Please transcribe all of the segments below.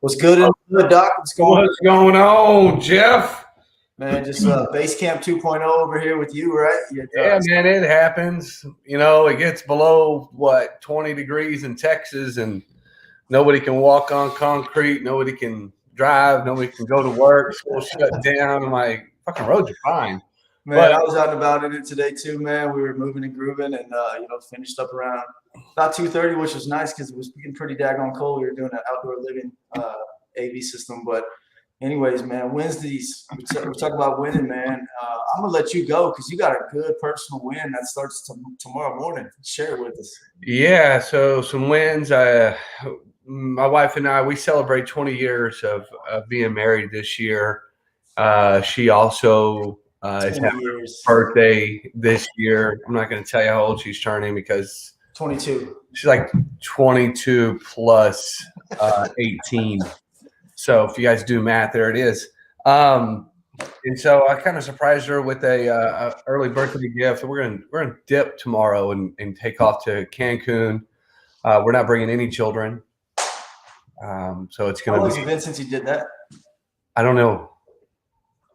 What's good in the doc? What's going on, Jeff? Man, just base camp 2.0 over here with you, right? Yeah, man, it happens. You know, it gets below, 20 degrees in Texas, and nobody can walk on concrete. Nobody can drive. Nobody can go to work. School's shut down. I'm like, fucking roads are fine. Man, I was out and about in it today too, man. We were moving and grooving and, finished up around about 2:30, which was nice because it was getting pretty daggone cold. We were doing an outdoor living AV system. But anyways, man, Wednesdays, we're talking about winning, man. I'm going to let you go because you got a good personal win that starts tomorrow morning. Share it with us. Yeah, so some wins. My wife and I, we celebrate 20 years of being married this year. She also is having her birthday this year. I'm not going to tell you how old she's turning because 22. She's like 22 plus 18. So if you guys do math, there it is. And so I kind of surprised her with a early birthday gift. So we're gonna dip tomorrow and take off to Cancun. We're not bringing any children. So it's gonna. How long has it been since you did that? I don't know.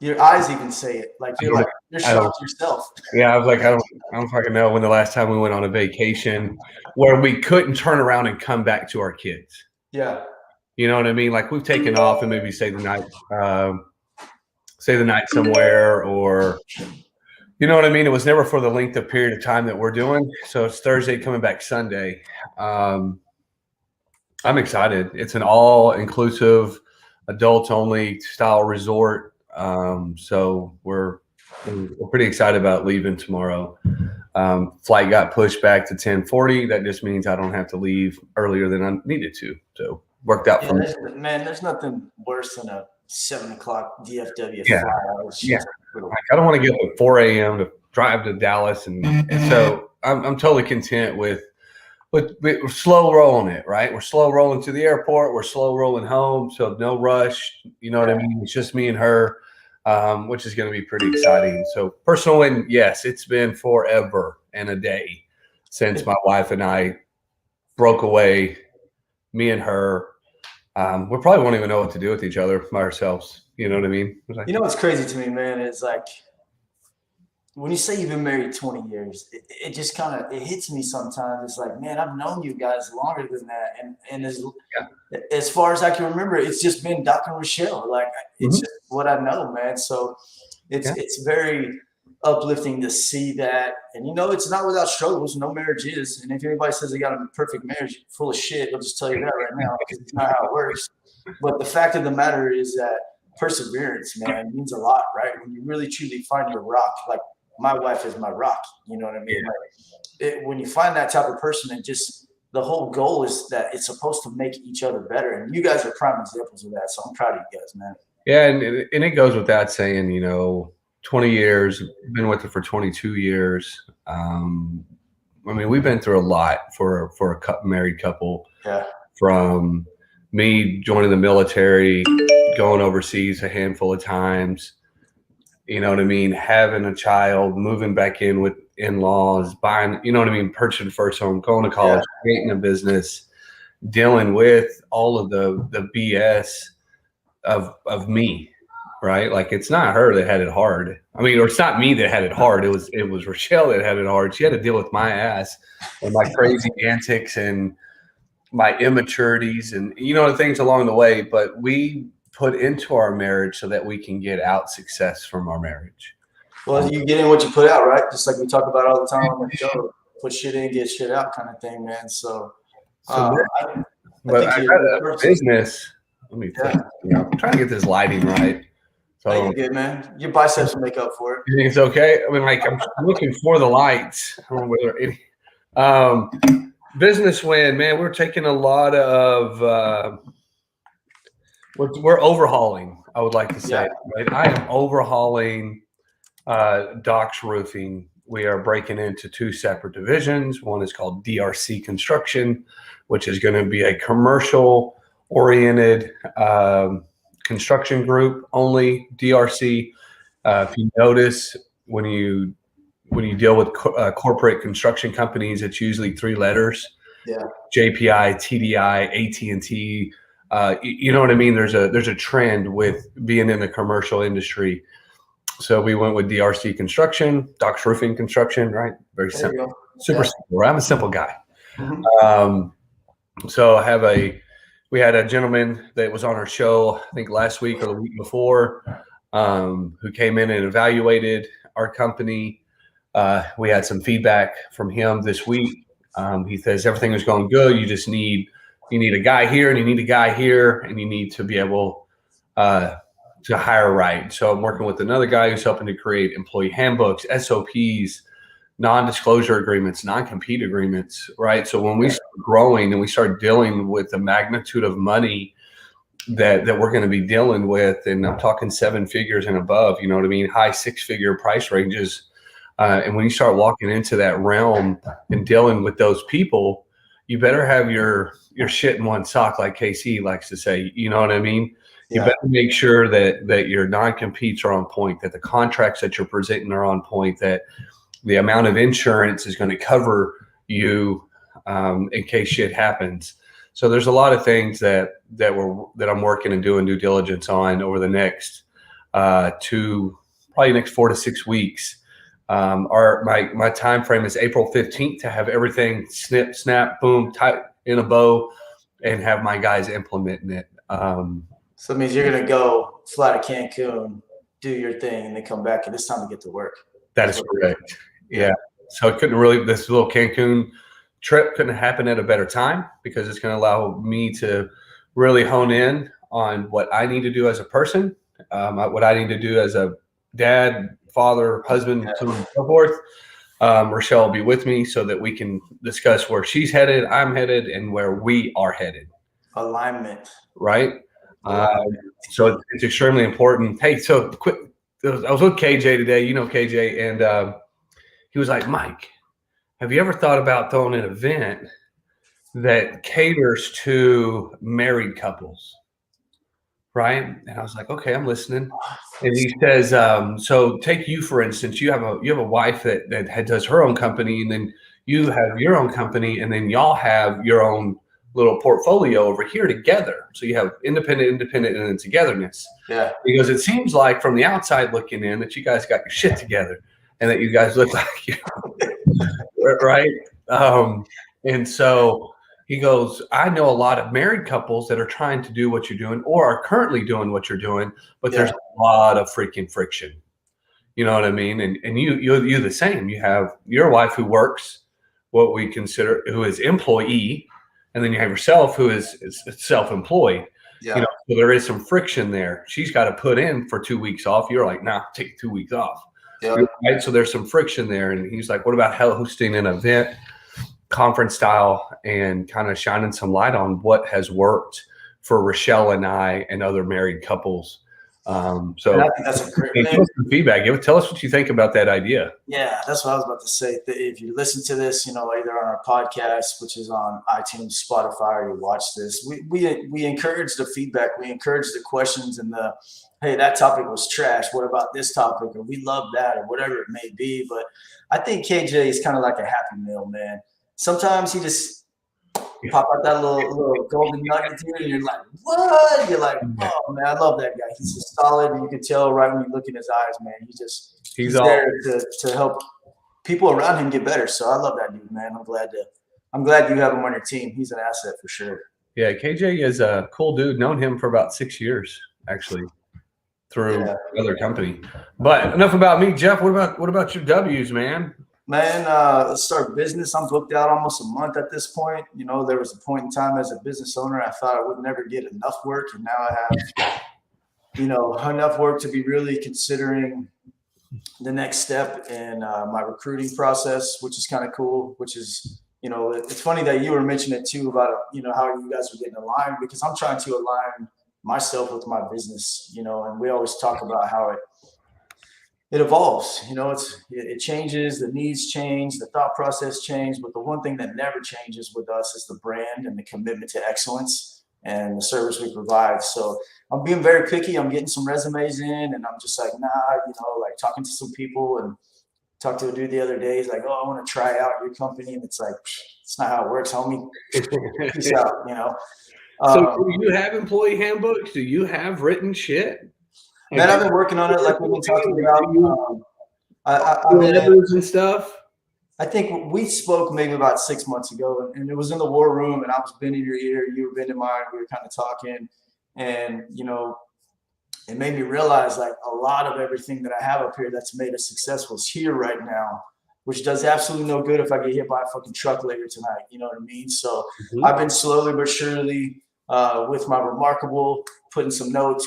Your eyes even say it. Like you're shocked yourself. Yeah, I was like, I don't fucking know when the last time we went on a vacation where we couldn't turn around and come back to our kids. Yeah. You know what I mean? Like we've taken off and maybe stay the night somewhere, or you know what I mean? It was never for the length of period of time that we're doing. So it's Thursday coming back Sunday. I'm excited. It's an all-inclusive, adults-only style resort. So we're pretty excited about leaving tomorrow. Flight got pushed back to 10:40. That just means I don't have to leave earlier than I needed to. So worked out for me. Man, there's nothing worse than a 7 o'clock DFW yeah. flight. Yeah. Like, I don't want to get up at 4 a.m. to drive to Dallas. And so I'm totally content with we're slow rolling it, right? We're slow rolling to the airport. We're slow rolling home. So no rush. You know what I mean? It's just me and her, which is going to be pretty exciting. So personal win, yes, it's been forever and a day since my wife and I broke away, me and her. We probably won't even know what to do with each other by ourselves. You know what I mean? Like, you know what's crazy to me, man? It's like when you say you've been married 20 years, it just kind of it hits me sometimes. It's like, man, I've known you guys longer than that, and as far as I can remember, it's just been Doc and Rochelle. Like it's just what I know, man. So it's very uplifting to see that. And it's not without struggles. No marriage is. And if anybody says they got a perfect marriage, full of shit, I'll just tell you that right now because it's not how it works. But the fact of the matter is that perseverance, man, means a lot, right? When you really truly find your rock, like my wife is my rock, you know what I mean? Like when you find that type of person, and just the whole goal is that it's supposed to make each other better. And you guys are prime examples of that. So I'm proud of you guys, man. Yeah. And it goes without saying, 20 years, been with her for 22 years. I mean, we've been through a lot for a married couple. Yeah. From me joining the military, going overseas a handful of times, you know what I mean? Having a child, moving back in with in-laws, buying, you know what I mean? Purchasing the first home, going to college, creating a business, dealing with all of the BS of me. Right? Like it's not her that had it hard. I mean, or it's not me that had it hard. It was Rochelle that had it hard. She had to deal with my ass and my crazy antics and my immaturities and the things along the way. But we put into our marriage so that we can get out success from our marriage. Well, you get in what you put out, right? Just like we talk about all the time on the show. Put shit in, get shit out kind of thing, man. So I got a business. Let me think. I'm trying to get this lighting right. So you're good, man. Your biceps will make up for it. You think it's okay? I mean, like I'm looking for the lights. I don't know whether business win, man. We're taking a lot of we're overhauling. I would like to say, right? I am overhauling Doc's Roofing. We are breaking into two separate divisions. One is called DRC Construction, which is going to be a commercial oriented construction group only. DRC. If you notice, when you deal with corporate construction companies, it's usually three letters. Yeah. JPI, TDI, AT&T, You know what I mean? There's a trend with being in the commercial industry. So we went with DRC Construction, Doc's Roofing Construction, right? Very simple, super simple. I'm a simple guy. Mm-hmm. So we had a gentleman that was on our show, I think last week or the week before, who came in and evaluated our company. We had some feedback from him this week. He says everything was going good. You need a guy here and you need a guy here, and you need to be able to hire right. So I'm working with another guy who's helping to create employee handbooks, SOPs, non-disclosure agreements, non-compete agreements, right? So when we start growing and we start dealing with the magnitude of money that we're going to be dealing with, and I'm talking 7 figures and above, you know what I mean? High 6-figure price ranges. And when you start walking into that realm and dealing with those people, you better have your shit in one sock, like KC likes to say, you know what I mean? You better make sure that your non-competes are on point, that the contracts that you're presenting are on point, that the amount of insurance is going to cover you in case shit happens. So there's a lot of things that I'm working and doing due diligence on over the next probably next 4 to 6 weeks. My time frame is April 15th to have everything snip, snap, boom, tight in a bow, and have my guys implementing it. So it means you're going to go fly to Cancun, do your thing, and then come back, and it's time to get to work. That is correct. Yeah. So this little Cancun trip couldn't happen at a better time, because it's going to allow me to really hone in on what I need to do as a person, what I need to do as a dad, father, husband, so on and so forth. Rochelle will be with me so that we can discuss where she's headed, I'm headed, and where we are headed. Alignment. Right? So it's extremely important. Hey, so quick, I was with KJ today, you know KJ, and he was like, Mike, have you ever thought about throwing an event that caters to married couples? Right? And I was like, okay, I'm listening. And he says, so take you, for instance, you have a wife that does her own company, and then you have your own company, and then y'all have your own little portfolio over here together. So you have independent, and then togetherness. Yeah. Because it seems like from the outside looking in that you guys got your shit together, and that you guys look like you, right? And so he goes, I know a lot of married couples that are trying to do what you're doing or are currently doing what you're doing, but there's a lot of freaking friction. You know what I mean? And you're the same. You have your wife who works, what we consider, who is employee, and then you have yourself who is self-employed. Yeah. You know, so there is some friction there. She's got to put in for 2 weeks off. You're like, nah, take 2 weeks off. Yeah. Right? So there's some friction there. And he's like, what about hosting an event, conference style, and kind of shining some light on what has worked for Rochelle and I and other married couples. So and I think that's a great feedback. Tell us what you think about that idea. Yeah, that's what I was about to say. If you listen to this, either on our podcast, which is on iTunes, Spotify, or you watch this, we encourage the feedback. We encourage the questions and the, hey, that topic was trash. What about this topic? Or we love that, or whatever it may be. But I think KJ is kind of like a happy meal, man. Sometimes he just pop out that little golden nugget to you, and you're like, what? You're like, oh, man, I love that guy. He's just solid, and you can tell right when you look in his eyes, man. He's there to help people around him get better. So I love that dude, man. I'm glad you have him on your team. He's an asset for sure. Yeah, KJ is a cool dude. Known him for about 6 years, actually, through another company. But enough about me, Jeff. What about your W's, man? Man, let's start business. I'm booked out almost a month at this point. There was a point in time as a business owner, I thought I would never get enough work. And now I have, enough work to be really considering the next step in my recruiting process, which is kind of cool, which is, it's funny that you were mentioning it too about, how you guys are getting aligned, because I'm trying to align myself with my business, and we always talk about how it evolves, it changes, the needs change, the thought process change, but the one thing that never changes with us is the brand and the commitment to excellence and the service we provide. So I'm being very picky. I'm getting some resumes in, and I'm just like, like talking to some people, and talked to a dude the other day. He's like, oh, I want to try out your company. And it's like, it's not how it works, homie. Peace out, So Um, do you have employee handbooks? Do you have written shit? Like, man, I've been working on it, like we've been talking about. I've been. letters and stuff. I think we spoke maybe about 6 months ago, and it was in the war room, and I was bending your ear, you were bending mine. We were kind of talking, and it made me realize like a lot of everything that I have up here that's made us successful is here right now, which does absolutely no good if I get hit by a fucking truck later tonight. You know what I mean? So I've been slowly but surely with my Remarkable, putting some notes,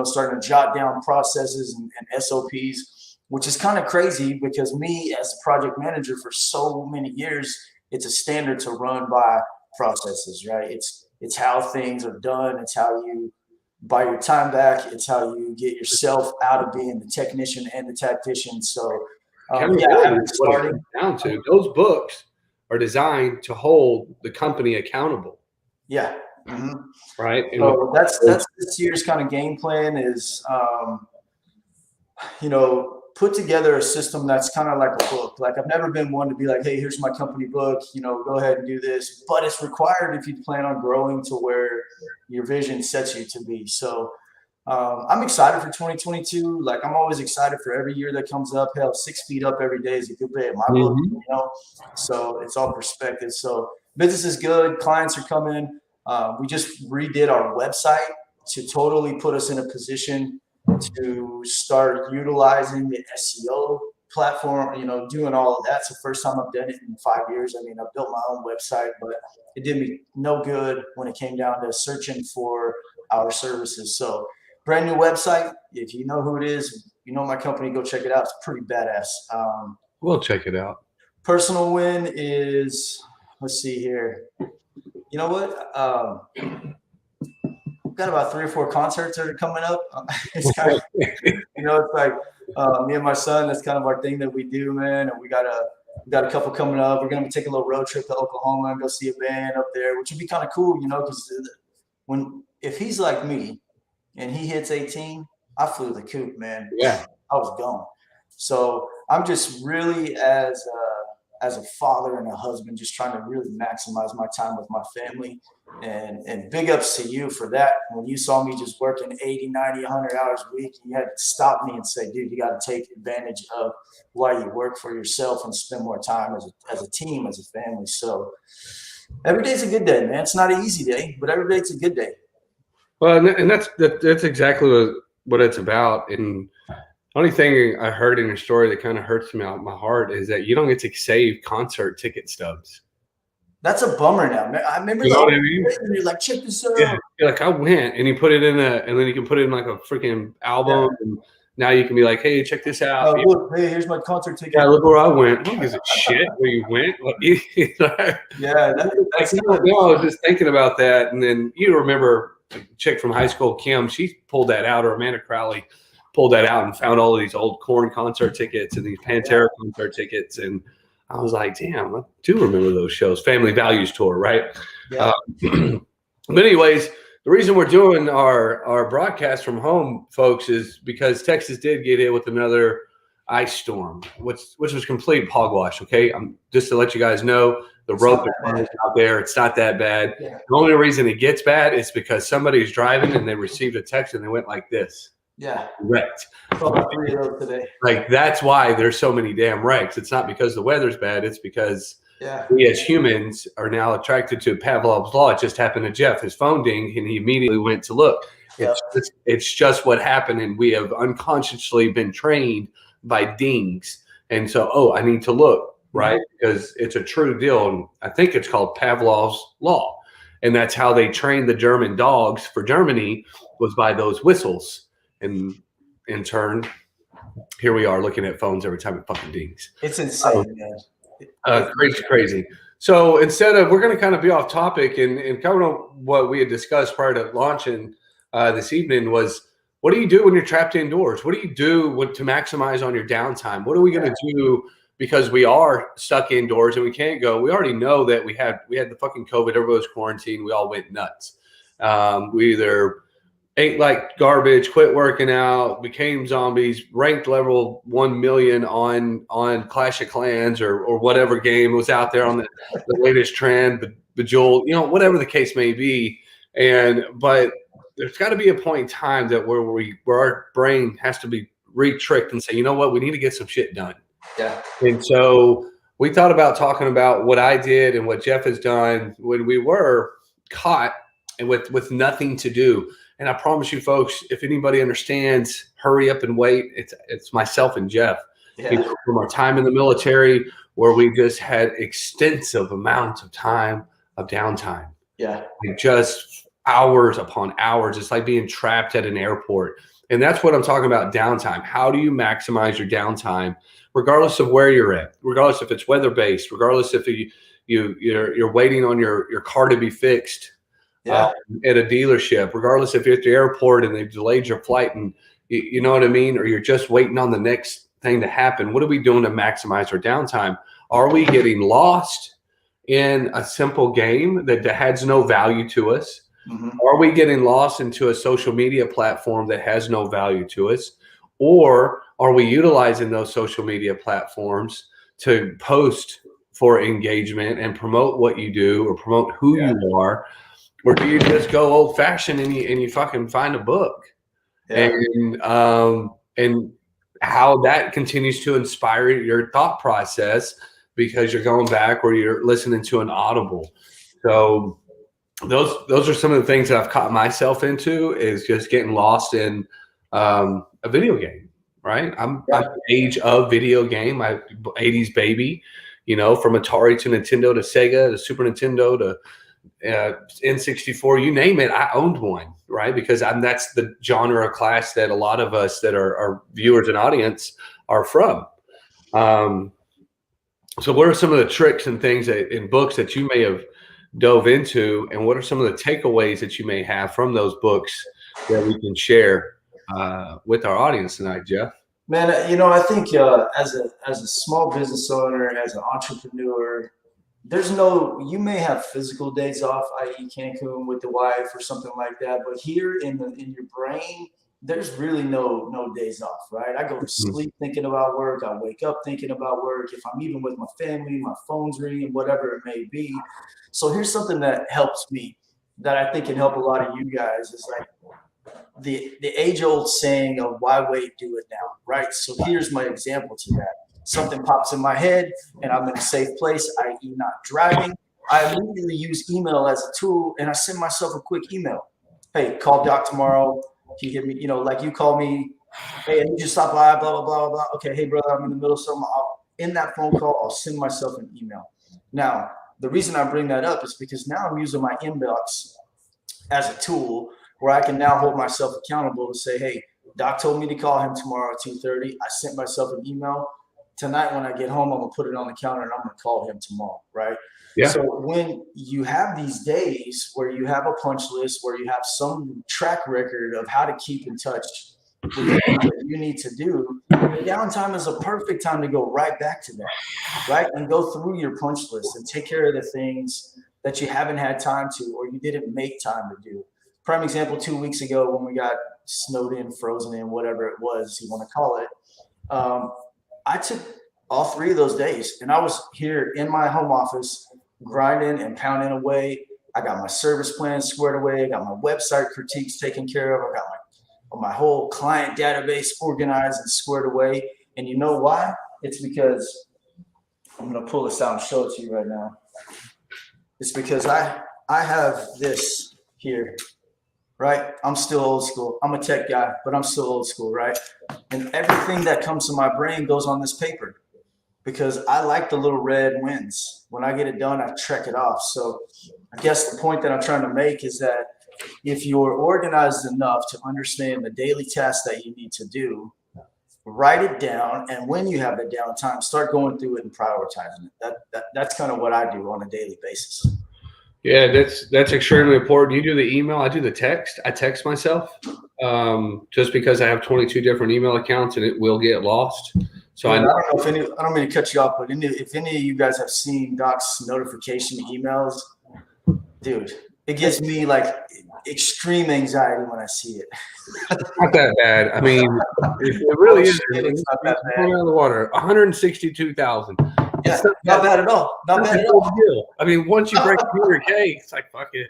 starting to jot down processes and SOPs, which is kind of crazy because me as a project manager for so many years, it's a standard to run by processes, right? It's how things are done. It's how you buy your time back. It's how you get yourself out of being the technician and the tactician. So I've been starting. Down to those books are designed to hold the company accountable. Yeah. Mm-hmm. Right. And so that's this year's kind of game plan is, put together a system that's kind of like a book. Like I've never been one to be like, hey, here's my company book, go ahead and do this. But it's required if you plan on growing to where your vision sets you to be. So I'm excited for 2022. Like I'm always excited for every year that comes up. Hell, 6 feet up every day is a good day in my book, So it's all perspective. So business is good. Clients are coming. We just redid our website to totally put us in a position to start utilizing the SEO platform, doing all of that. It's the first time I've done it in 5 years. I mean, I built my own website, but it did me no good when it came down to searching for our services. So brand new website. If you know who it is, my company, go check it out. It's pretty badass. We'll check it out. Personal win is, let's see here. You know what? Got about 3 or 4 concerts that are coming up. It's kind of, it's like me and my son. That's kind of our thing that we do, man. And we got a couple coming up. We're gonna be taking a little road trip to Oklahoma and go see a band up there, which would be kind of cool, because if he's like me and he hits 18, I flew the coop, man. Yeah, I was gone. So I'm just really as a father and a husband, just trying to really maximize my time with my family. And big ups to you for that. When you saw me just working 80, 90, 100 hours a week, you had to stop me and say, dude, you got to take advantage of why you work for yourself and spend more time as a team, as a family. So every day's a good day, man. It's not an easy day, but every day's a good day. Well, and that's exactly what it's about. And the only thing I heard in your story that kind of hurts me out my heart is that you don't get to save concert ticket stubs. That's a bummer now. I remember what I mean? You're like, check this out. Yeah. You're like, I went, and you put it in and then you can put it in like a freaking album. Yeah. And now you can be like, hey, check this out. Oh, look, hey, here's my concert ticket. Yeah, look where I went. Who gives a shit where you went? Yeah, that's I was just thinking about that. And then you remember a chick from high school, Kim, she pulled that out, or Amanda Crowley pulled that out and found all of these old Korn concert tickets and these Pantera concert tickets. And I was like, damn, I do remember those shows. Family Values Tour, right? Yeah. But anyways, the reason we're doing our broadcast from home, folks, is because Texas did get hit with another ice storm, which was complete hogwash, okay? Just to let you guys know, the rope is out there. It's not that bad. Yeah. The only reason it gets bad is because somebody's driving and they received a text and they went like this. Yeah. Wrecked. 3 of those today. Like, that's why there's so many damn wrecks. It's not because the weather's bad. It's because we as humans are now attracted to Pavlov's law. It just happened to Jeff. His phone dinged and he immediately went to look. It's just what happened. And we have unconsciously been trained by dings. And so, I need to look, right? Because it's a true deal. And I think it's called Pavlov's law. And that's how they trained the German dogs for Germany, was by those whistles. And in turn, here we are looking at phones every time it fucking dings. It's insane, man. Crazy. So instead of, we're going to kind of be off topic and cover on what we had discussed prior to launching this evening was, what do you do when you're trapped indoors? What do you do to maximize on your downtime? What are we going to do because we are stuck indoors and we can't go? We already know that we had the fucking COVID. Everybody was quarantined. We all went nuts. We either ate like garbage, quit working out, became zombies, ranked level 1 million on Clash of Clans or whatever game was out there on the latest trend, Bejeweled, whatever the case may be. But there's got to be a point in time that where our brain has to be re-tricked and say, you know what, we need to get some shit done. Yeah. And so we thought about talking about what I did and what Jeff has done when we were caught and with nothing to do. And I promise you folks, if anybody understands hurry up and wait, it's myself and Jeff. Yeah. From our time in the military, where we just had extensive amounts of time of downtime. Yeah. Like just hours upon hours. It's like being trapped at an airport. And that's what I'm talking about, downtime. How do you maximize your downtime, regardless of where you're at, regardless if it's weather-based, regardless if you're waiting on your car to be fixed at a dealership, regardless if you're at the airport and they've delayed your flight and you know what I mean, or you're just waiting on the next thing to happen. What are we doing to maximize our downtime? Are we getting lost in a simple game that has no value to us? Mm-hmm. Are we getting lost into a social media platform that has no value to us? Or are we utilizing those social media platforms to post for engagement and promote what you do or promote who you are? Or do you just go old fashioned and you fucking find a book? And how that continues to inspire your thought process because you're going back or you're listening to an audible. So those are some of the things that I've caught myself into, is just getting lost in a video game, right? I'm the age of video game. I'm 80s baby, you know, from Atari to Nintendo to Sega to Super Nintendo to N64, you name it, I owned one, right? Because that's the genre class that a lot of us that are viewers and audience are from. So what are some of the tricks and things in books that you may have dove into, and what are some of the takeaways that you may have from those books that we can share with our audience tonight, Jeff? Man, you know, I think as a small business owner, as an entrepreneur, you may have physical days off, i.e. Cancun with the wife or something like that, but here in your brain, there's really no days off, right? I go to sleep thinking about work. I wake up thinking about work. If I'm even with my family, my phone's ringing, whatever it may be. So here's something that helps me, that I think can help a lot of you guys, is like the age-old saying of why wait, do it now, right? So here's my example to that. Something pops in my head and I'm in a safe place, i.e. not driving. I immediately use email as a tool, and I send myself a quick email. Hey, call Doc tomorrow. Can you give me, you know, like you call me, hey, I need you to stop by, blah, blah, blah, blah. Okay, hey, brother, I'm in the middle of something. In that phone call, I'll send myself an email. Now, the reason I bring that up is because now I'm using my inbox as a tool where I can now hold myself accountable to say, hey, Doc told me to call him tomorrow at 2:30. I sent myself an email. Tonight when I get home, I'm going to put it on the counter and I'm going to call him tomorrow, right? Yeah. So when you have these days where you have a punch list, where you have some track record of how to keep in touch with what you need to do, downtime is a perfect time to go right back to that, right? And go through your punch list and take care of the things that you haven't had time to, or you didn't make time to do. Prime example, 2 weeks ago when we got snowed in, frozen in, whatever it was you want to call it, I took all 3 of those days and I was here in my home office grinding and pounding away. I got my service plan squared away. I got my website critiques taken care of. I got my whole client database organized and squared away. And you know why? It's because I'm going to pull this out and show it to you right now. It's because I have this here. Right? I'm still old school. I'm a tech guy, but I'm still old school, right? And everything that comes to my brain goes on this paper because I like the little red wins. When I get it done, I check it off. So I guess the point that I'm trying to make is that if you're organized enough to understand the daily tasks that you need to do, write it down. And when you have the downtime, start going through it and prioritizing it. That's kind of what I do on a daily basis. Yeah, that's extremely important. You do the email, I do the text. I text myself just because I have 22 different email accounts and it will get lost. So I don't know if I don't mean to cut you off, but if any of you guys have seen Doc's notification emails, dude, it gives me like extreme anxiety when I see it. It's not that bad. I mean, it really is. It's not that bad. Out of the water, 162,000. Yeah, not bad at all. Not bad at all. Deal. I mean, once you break through your cake, it's like, fuck it.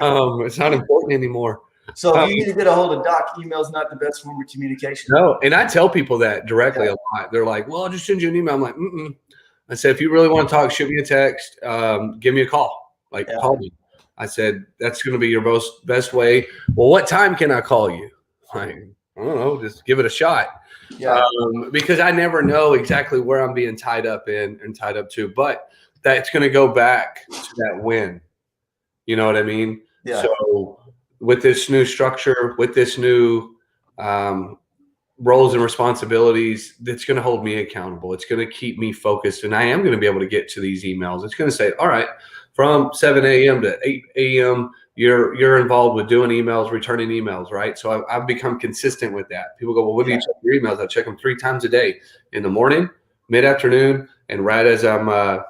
It's not important anymore. So if you need to get a hold of Doc, email's not the best form of communication. No, and I tell people that directly a lot. They're like, well, I'll just send you an email. I'm like, mm-mm. I said, if you really want to talk, shoot me a text, give me a call. Like, call me. I said, that's going to be your best way. Well, what time can I call you? Like, I don't know, just give it a shot. Yeah. Because I never know exactly where I'm being tied up in and tied up to, but that's going to go back to that win. You know what I mean? Yeah. So with this new structure, with this new roles and responsibilities, that's going to hold me accountable. It's going to keep me focused, and I am going to be able to get to these emails. It's going to say, all right, from 7 a.m. to 8 a.m., you're involved with doing emails, returning emails, right? So I've become consistent with that. People go, well, when do you check your emails? I check them 3 times a day, in the morning, mid-afternoon, and right as I'm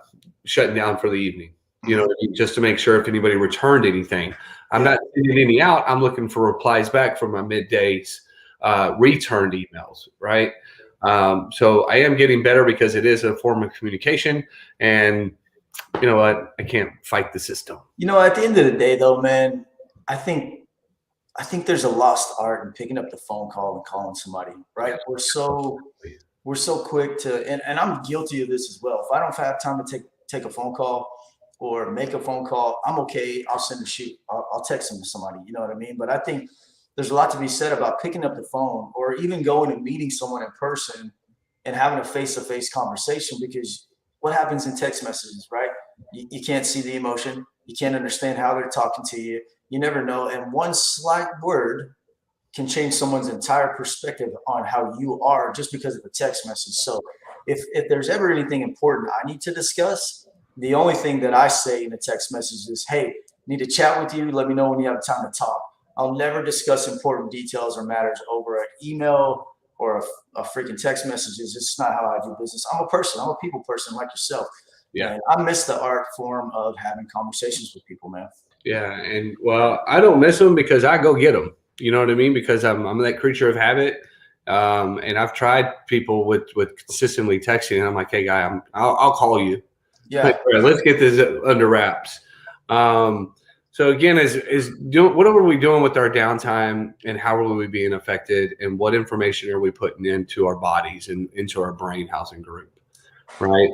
shutting down for the evening, you know, just to make sure if anybody returned anything. I'm not sending any out. I'm looking for replies back from my middays returned emails, right? So I am getting better because it is a form of communication, and you know what? I can't fight the system. You know, at the end of the day, though, man, I think there's a lost art in picking up the phone call and calling somebody, right? We're so quick to, and I'm guilty of this as well. If I don't have time to take a phone call or make a phone call, I'm okay. I'll send a shoot. I'll text them to somebody. You know what I mean? But I think there's a lot to be said about picking up the phone or even going and meeting someone in person and having a face-to-face conversation, because what happens in text messages, right? You can't see the emotion. You can't understand how they're talking to you. You never know. And one slight word can change someone's entire perspective on how you are just because of a text message. So if there's ever anything important I need to discuss, the only thing that I say in a text message is, hey, need to chat with you. Let me know when you have time to talk. I'll never discuss important details or matters over an email or a freaking text messages. It's not how I do business. I'm a person. I'm a people person like yourself. Yeah. And I miss the art form of having conversations with people, man. Yeah. And well, I don't miss them because I go get them. You know what I mean? Because I'm that creature of habit. And I've tried people with consistently texting, and I'm like, hey, guy, I'll call you. Yeah. Let's get this under wraps. So again, what are we doing with our downtime, and how are we being affected, and what information are we putting into our bodies and into our brain housing group, right?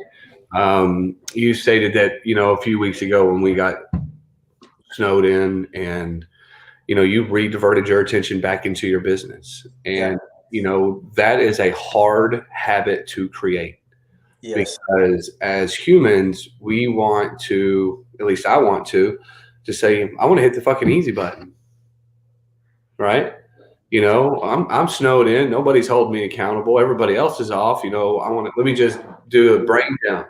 You stated that, you know, a few weeks ago when we got snowed in, and, you know, you re-diverted your attention back into your business. And, you know, that is a hard habit to create. Yes. Because as humans, we want to, at least I want to say, I want to hit the fucking easy button, right? You know, I'm snowed in. Nobody's holding me accountable. Everybody else is off. You know, let me just do a brain dump.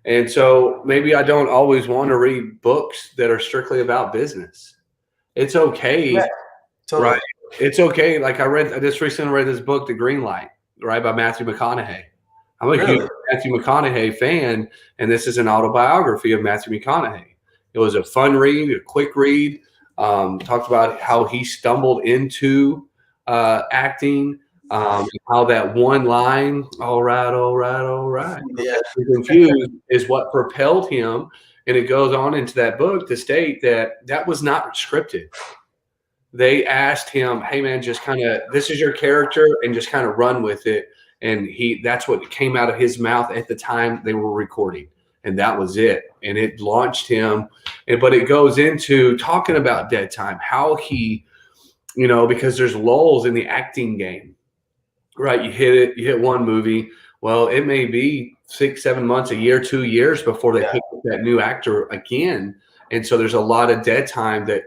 And so maybe I don't always want to read books that are strictly about business. It's okay, totally. right? It's okay. Like I just recently read this book, The Green Light, right, by Matthew McConaughey. I'm a huge Matthew McConaughey fan, and this is an autobiography of Matthew McConaughey. It was a fun read, a quick read. Talked about how he stumbled into acting, how that one line, all right, Yeah. confused, is what propelled him. And it goes on into that book to state that was not scripted. They asked him, hey, man, just kind of, this is your character, and just kind of run with it. And that's what came out of his mouth at the time they were recording. And that was it. And it launched him. But it goes into talking about dead time, how he, you know, because there's lulls in the acting game, right? You hit one movie. Well, it may be 6, 7 months, a year, 2 years before they pick up that new actor again. And so there's a lot of dead time that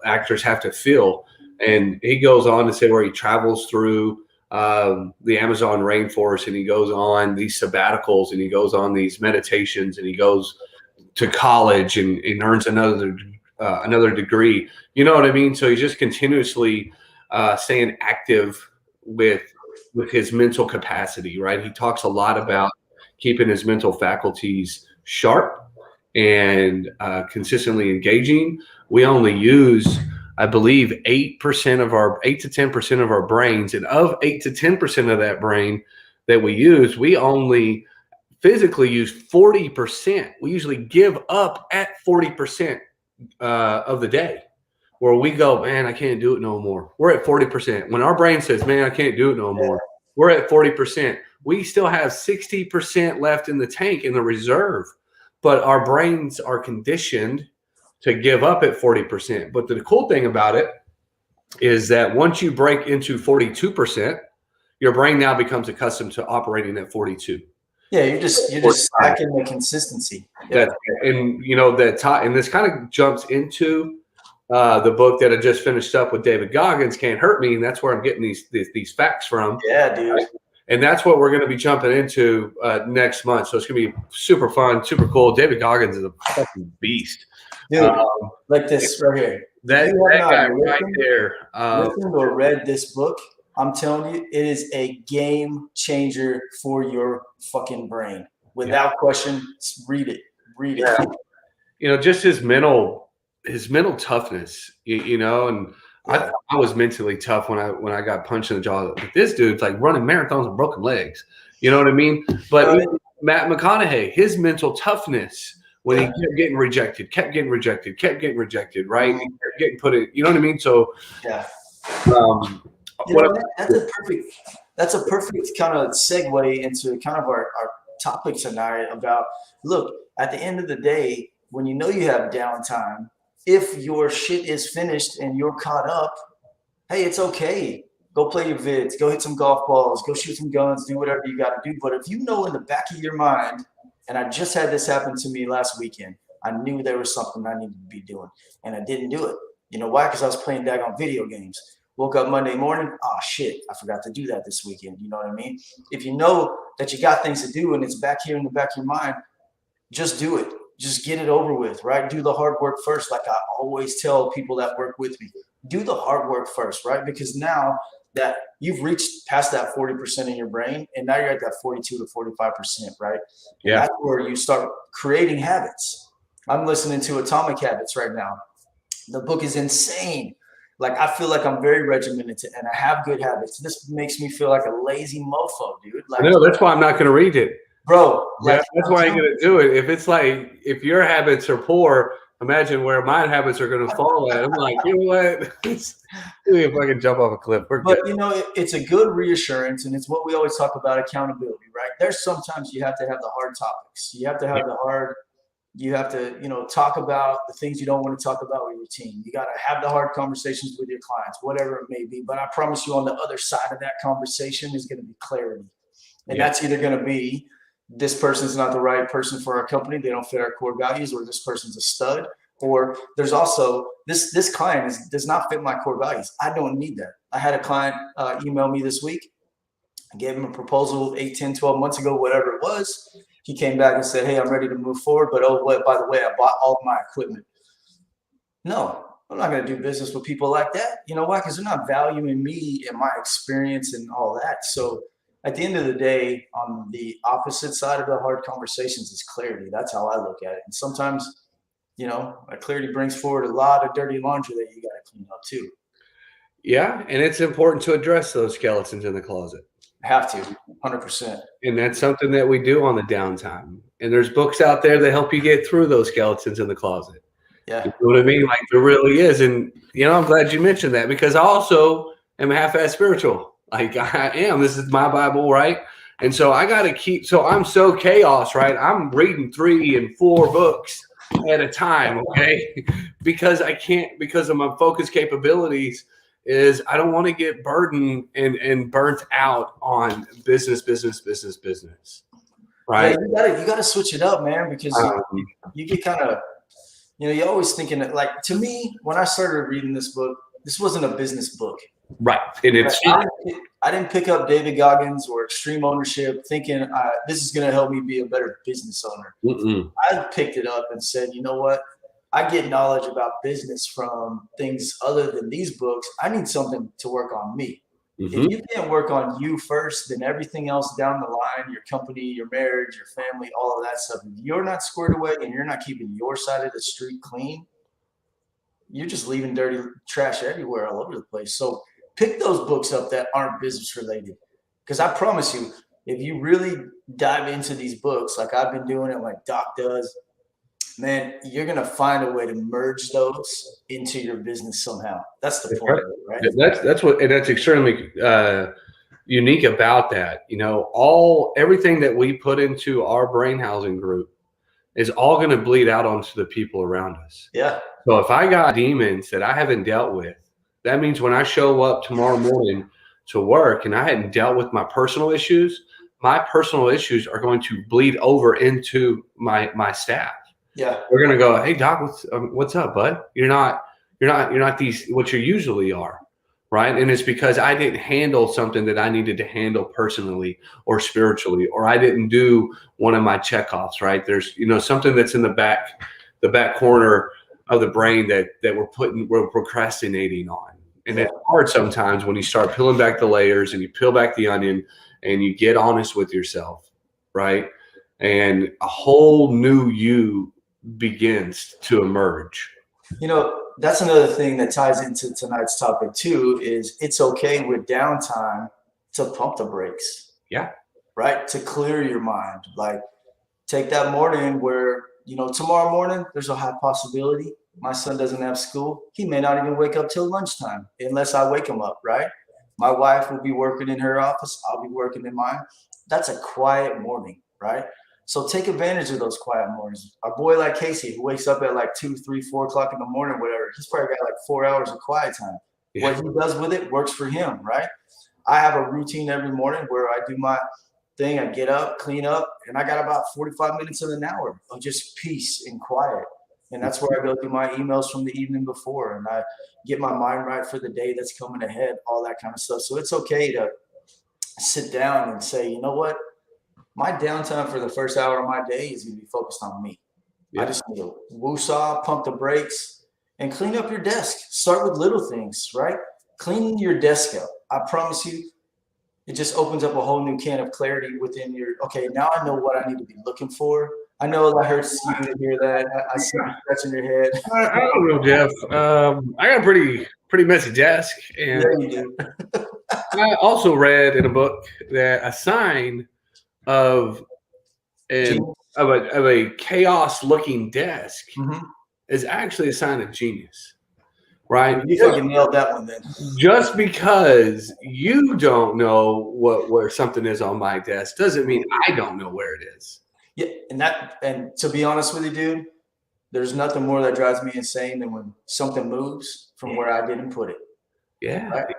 actors have to fill. And he goes on to say where he travels through the Amazon rainforest, and he goes on these sabbaticals, and he goes on these meditations, and he goes to college and earns another degree. You know what I mean? So he's just continuously staying active with his mental capacity, right? He talks a lot about keeping his mental faculties sharp and consistently engaging. We only use, I believe, 8 to 10% of our brains, and of 8 to 10% of that brain that we use, we only physically use 40%. We usually give up at 40% of the day, where we go, man, I can't do it no more. We're at 40%. When our brain says, man, I can't do it no more, we're at 40%. We still have 60% left in the tank in the reserve, but our brains are conditioned to give up at 40%. But the cool thing about it is that once you break into 42%, your brain now becomes accustomed to operating at 42. Yeah, you're just stacking the consistency. Yeah. And and this kind of jumps into the book that I just finished up with David Goggins, Can't Hurt Me, and that's where I'm getting these facts from. Yeah, dude. Right? And that's what we're going to be jumping into next month. So it's going to be super fun, super cool. David Goggins is a fucking beast. Dude, like this right here. That guy right there. Listened or read this book, I'm telling you, it is a game changer for your fucking brain. Without question, read it. Read it. Yeah. Just his mental toughness, and I was mentally tough when I got punched in the jaw. But this dude's like running marathons with broken legs. You know what I mean? But Matt McConaughey, his mental toughness when he kept getting rejected, right? Mm-hmm. Getting put in, you know what I mean? So that's a perfect kind of segue into kind of our topic tonight about, look, at the end of the day, when you know you have downtime, if your shit is finished and you're caught up, hey, it's okay. Go play your vids, go hit some golf balls, go shoot some guns, do whatever you got to do. But if you know in the back of your mind, and I just had this happen to me last weekend, I knew there was something I needed to be doing, and I didn't do it. You know why? Because I was playing daggone video games. Woke up Monday morning, oh shit, I forgot to do that this weekend. You know what I mean? If you know that you got things to do and it's back here in the back of your mind, just do it. Just get it over with, right? Do the hard work first. Like I always tell people that work with me, do the hard work first, right? Because now that you've reached past that 40% in your brain, and now you're at that 42 to 45%, right? Yeah. And that's where you start creating habits. I'm listening to Atomic Habits right now. The book is insane. Like I feel like I'm very regimented and I have good habits. This makes me feel like a lazy mofo, dude. Like, I know, that's why I'm not going to read it. Bro, like, that's why I'm going to do it. If it's like, if your habits are poor, imagine where my habits are going to fall at. I'm like, you know what? If I can jump off a cliff. It's a good reassurance, and it's what we always talk about, accountability, right? There's sometimes you have to have the hard topics. You have to have you have to, talk about the things you don't want to talk about with your team. You got to have the hard conversations with your clients, whatever it may be. But I promise you on the other side of that conversation is going to be clarity. And that's either going to be, this person's not the right person for our company. They don't fit our core values, or this person's a stud. Or there's also this client does not fit my core values. I don't need that. I had a client email me this week. I gave him a proposal 8, 10, 12 months ago, whatever it was. He came back and said, hey, I'm ready to move forward. But by the way, I bought all of my equipment. No, I'm not going to do business with people like that. You know why? Because they're not valuing me and my experience and all that. So at the end of the day, on the opposite side of the hard conversations is clarity. That's how I look at it. And sometimes, clarity brings forward a lot of dirty laundry that you got to clean up too. Yeah, and it's important to address those skeletons in the closet. Have to, 100%. And that's something that we do on the downtime. And there's books out there that help you get through those skeletons in the closet. Yeah. You know what I mean? Like there really is. And, I'm glad you mentioned that, because I also am half-ass spiritual. Like I am. This is my Bible, right? And so I got to so I'm so chaos, right? I'm reading 3 and 4 books at a time, okay? Because of my focus capabilities, is I don't want to get burdened and burnt out on business, right? Yeah, you gotta switch it up, man, because you get kind of, you're always thinking that, like, to me, when I started reading this book, this wasn't a business book. Right. And it's I didn't pick up David Goggins or Extreme Ownership thinking this is going to help me be a better business owner. Mm-mm. I picked it up and said, you know what? I get knowledge about business from things other than these books. I need something to work on me. Mm-hmm. If you can't work on you first, then everything else down the line, your company, your marriage, your family, all of that stuff, if you're not squared away and you're not keeping your side of the street clean, you're just leaving dirty trash everywhere, all over the place. So pick those books up that aren't business related. Because I promise you, if you really dive into these books like I've been doing it, like Doc does, man, you're going to find a way to merge those into your business somehow. That's the That's point right. of it, right? That's what, and that's extremely unique about that. You know, everything that we put into our brain housing group is all going to bleed out onto the people around us. Yeah. So if I got demons that I haven't dealt with, that means when I show up tomorrow morning to work and I hadn't dealt with my personal issues are going to bleed over into my staff. Yeah. We're going to go, hey Doc, what's up, bud? You're not these what you usually are, right? And it's because I didn't handle something that I needed to handle personally or spiritually, or I didn't do one of my checkoffs, right? There's, you know, something that's in the back corner of the brain that we're procrastinating on. And it's hard sometimes when you start peeling back the layers and you peel back the onion and you get honest with yourself, right? And a whole new you begins to emerge. You know, that's another thing that ties into tonight's topic too, is it's okay with downtime to pump the brakes. Yeah. Right? To clear your mind. Like take that morning where, you know, tomorrow morning, there's a high possibility my son doesn't have school. He may not even wake up till lunchtime unless I wake him up, right? My wife will be working in her office. I'll be working in mine. That's a quiet morning, right? So take advantage of those quiet mornings. A boy like Casey, who wakes up at like 2, 3, 4 o'clock in the morning, whatever, he's probably got like 4 hours of quiet time. Yeah. What he does with it works for him, right? I have a routine every morning where I do my thing. I get up, clean up, and I got about 45 minutes of an hour of just peace and quiet. And that's where I go through my emails from the evening before, and I get my mind right for the day that's coming ahead, all that kind of stuff. So it's okay to sit down and say, you know what? My downtime for the first hour of my day is going to be focused on me. Yeah. I just need to woosah, pump the brakes, and clean up your desk. Start with little things, right? Clean your desk up. I promise you, it just opens up a whole new can of clarity within your, okay, now I know what I need to be looking for. I know that hurts you to hear that. I see you scratching your head. I don't know, Jeff. I got a pretty messy desk. And yeah, you do. I also read in a book that a sign of a chaos-looking desk is actually a sign of genius, right? You fucking nailed that one then. Just because you don't know where something is on my desk doesn't mean I don't know where it is. Yeah, and to be honest with you, dude, there's nothing more that drives me insane than when something moves from where I didn't put it. Yeah, right?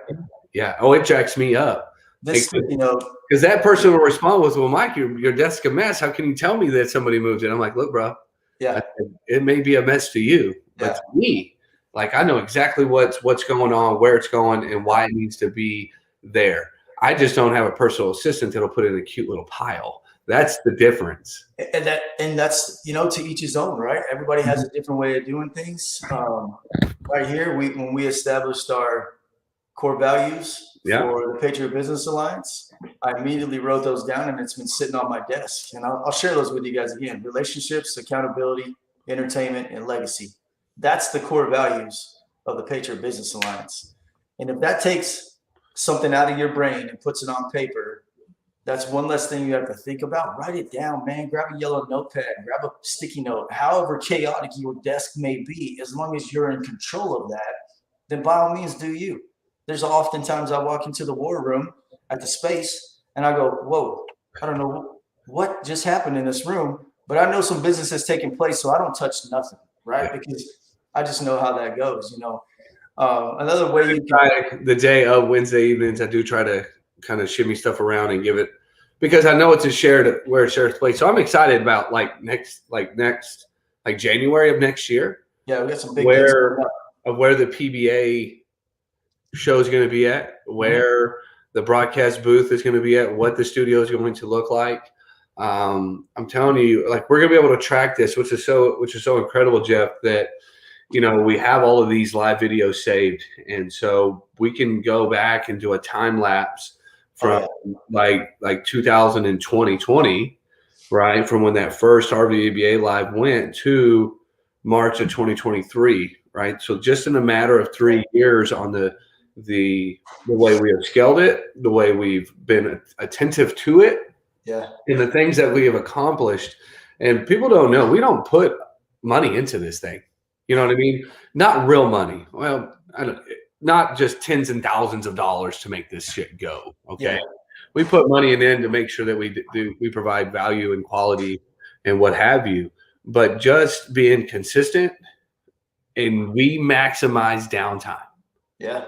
Yeah. Oh, it jacks me up. This, you know, because that person will respond with, "Well, Mike, your desk's a mess. How can you tell me that somebody moved it?" I'm like, "Look, bro. Yeah, it may be a mess to you, but to me, like I know exactly what's going on, where it's going, and why it needs to be there. I just don't have a personal assistant that'll put it in a cute little pile." That's the difference. And that's, you know, to each his own, right? Everybody has a different way of doing things. Right here, when we established our core values for the Patriot Business Alliance, I immediately wrote those down, and it's been sitting on my desk. And I'll share those with you guys again. Relationships, accountability, entertainment, and legacy. That's the core values of the Patriot Business Alliance. And if that takes something out of your brain and puts it on paper, that's one less thing you have to think about. Write it down, man. Grab a yellow notepad, grab a sticky note. However chaotic your desk may be, as long as you're in control of that, then by all means do you. There's oftentimes I walk into the war room at the space and I go, whoa, I don't know what just happened in this room, but I know some business has taken place, so I don't touch nothing, right? Because I just know how that goes, you know. Another way you can, the day of Wednesday evenings, I do try to kind of shimmy stuff around and give it, because I know it's where it shares place. So I'm excited about next January of next year. Yeah, we got some big where the PBA show is going to be at, where the broadcast booth is going to be at, what the studio is going to look like. I'm telling you, like, we're going to be able to track this, which is so incredible, Jeff, that, you know, we have all of these live videos saved. And so we can go back and do a time lapse from like 2000 and 2020, right? From when that first RVABA live went to March of 2023, right? So just in a matter of 3 years on the way we have scaled it, the way we've been attentive to it, Yeah. and the things that we have accomplished. And people don't know, we don't put money into this thing. You know what I mean? Not real money. Well, not just tens and thousands of dollars to make this shit go. Okay. Yeah. We put money in to make sure that we provide value and quality and what have you. But just being consistent, and we maximize downtime. Yeah.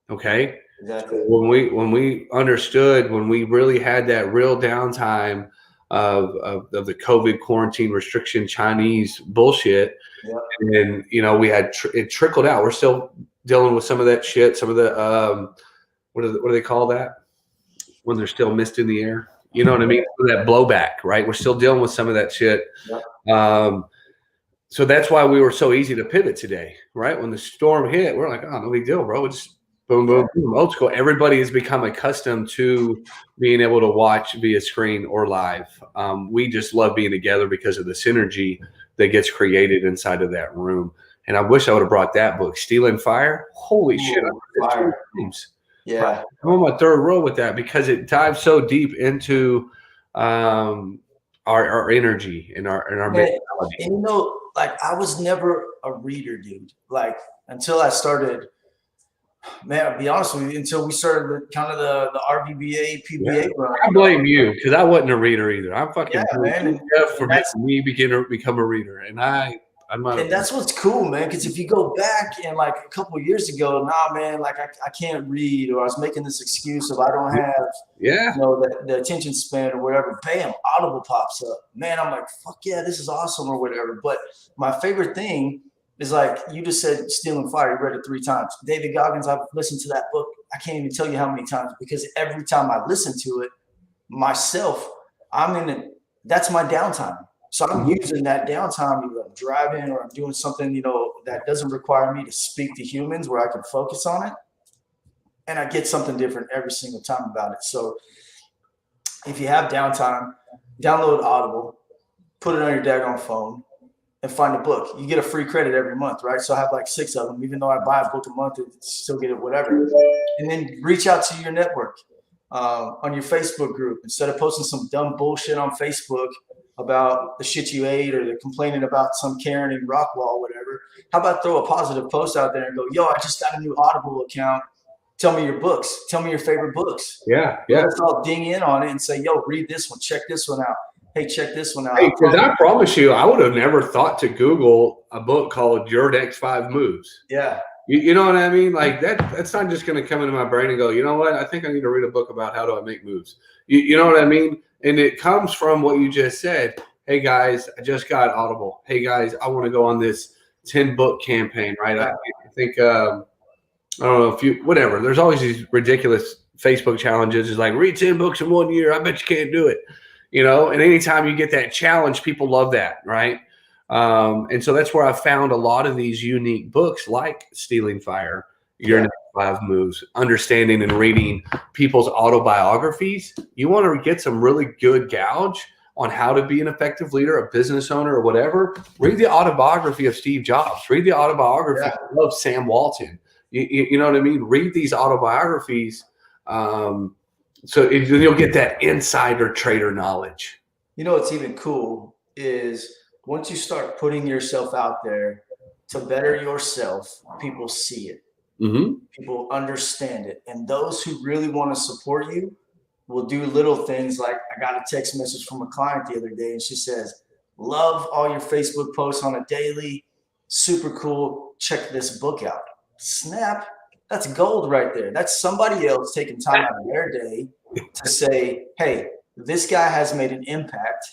Okay. Exactly. So when we understood, when we really had that real downtime of the COVID quarantine restriction Chinese bullshit, Yeah. and we had it trickled out. We're still dealing with some of that shit. Some of the what do they call that when there's still mist in the air? You know what I mean? That blowback, right? We're still dealing with some of that shit. Yeah. So that's why we were so easy to pivot today, right? When the storm hit, we're like, oh, no big deal, bro. It's boom, boom, boom, old school. Everybody has become accustomed to being able to watch via screen or live. We just love being together because of the synergy that gets created inside of that room. And I wish I would have brought that book, Steel & Fire. Holy shit. Fire. Yeah. I'm on my third row with that because it dives so deep into our energy and our mentality. And like I was never a reader, dude. Like until I started, man, I'll be honest with you, until we started the RVBA, PBA run. I blame you because I wasn't a reader either. I'm fucking man. for making me become a reader, and I'm not. And that's what's cool, man. Because if you go back and like a couple of years ago, man, like I can't read, or I was making this excuse of I don't have, the attention span or whatever. Bam, Audible pops up. Man, I'm like, fuck yeah, this is awesome or whatever. But my favorite thing is like you just said, Steel & Fire. You read it 3 times. David Goggins. I've listened to that book. I can't even tell you how many times because every time I listen to it myself, I'm in it. That's my downtime. So I'm using that downtime, either I'm driving or I'm doing something, that doesn't require me to speak to humans where I can focus on it. And I get something different every single time about it. So if you have downtime, download Audible, put it on your daggone phone, and find a book. You get a free credit every month, right? So I have like 6 of them. Even though I buy a book a month, I still get it, whatever. And then reach out to your network on your Facebook group. Instead of posting some dumb bullshit on Facebook about the shit you ate or they're complaining about some Karen in Rockwall, whatever. How about throw a positive post out there and go, yo, I just got a new Audible account. Tell me your books. Tell me your favorite books. Yeah. Let's all ding in on it and say, yo, read this one. Check this one out. Hey, check this one out. Hey, because I promise you, I would have never thought to Google a book called Your Next 5 Moves. Yeah. You know what I mean? Like that's not just going to come into my brain and go, you know what? I think I need to read a book about how do I make moves. You know what I mean? And it comes from what you just said. Hey guys, I just got Audible. Hey guys, I want to go on this 10 book campaign, right? I think, I don't know whatever. There's always these ridiculous Facebook challenges. It's like read 10 books in 1 year. I bet you can't do it. And anytime you get that challenge, people love that. Right. And so that's where I found a lot of these unique books like Steel & Fire, Your Next 5 Moves, understanding and reading people's autobiographies. You want to get some really good gouge on how to be an effective leader, a business owner or whatever. Read the autobiography of Steve Jobs. Read the autobiography of Sam Walton. You know what I mean? Read these autobiographies. So you'll get that insider trader knowledge. What's even cool is once you start putting yourself out there to better yourself, people see it. Mm-hmm. People understand it. And those who really want to support you will do little things like I got a text message from a client the other day and she says, love all your Facebook posts on a daily. Super cool. Check this book out. Snap. That's gold right there. That's somebody else taking time out of their day to say, hey, this guy has made an impact.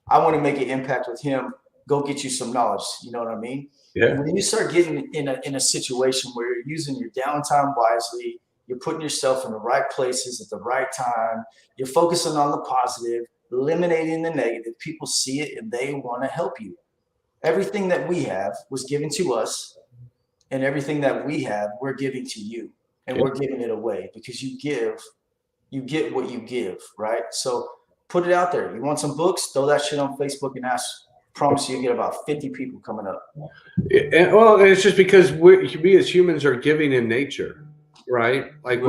I want to make an impact with him. Go get you some knowledge. You know what I mean? Yeah. And when you start getting in a situation where you're using your downtime wisely, you're putting yourself in the right places at the right time, you're focusing on the positive, eliminating the negative, people see it and they want to help you. Everything that we have was given to us. And everything that we have, we're giving to you, and we're giving it away because you get what you give, right? So put it out there. You want some books? Throw that shit on Facebook and ask. Promise you get about 50 people coming up. And it's just because we as humans are giving in nature, right? Like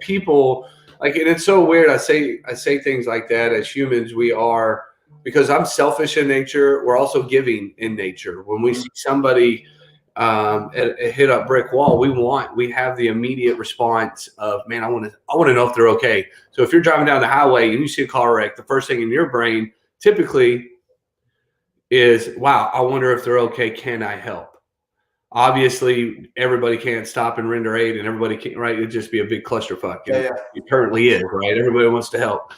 people like, and it's so weird. I say things like that. As humans, we are, because I'm selfish in nature. We're also giving in nature. When we see somebody hit a brick wall, we have the immediate response of, man, I want to know if they're okay. So if you're driving down the highway and you see a car wreck, the first thing in your brain typically is, wow, I wonder if they're okay. Can I help? Obviously, everybody can't stop and render aid, and everybody can't, right? It'd just be a big clusterfuck. It currently is, right? Everybody wants to help.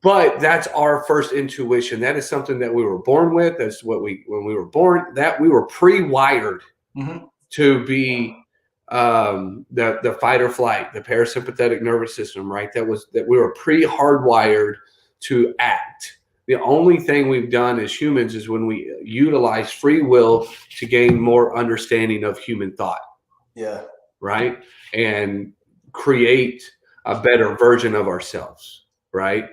But that's our first intuition. That is something that we were born with. That's what when we were born, that we were pre-wired to be the fight or flight, the parasympathetic nervous system, right? That we were pre-hardwired to act. The only thing we've done as humans is when we utilize free will to gain more understanding of human thought. Yeah. Right. And create a better version of ourselves. Right.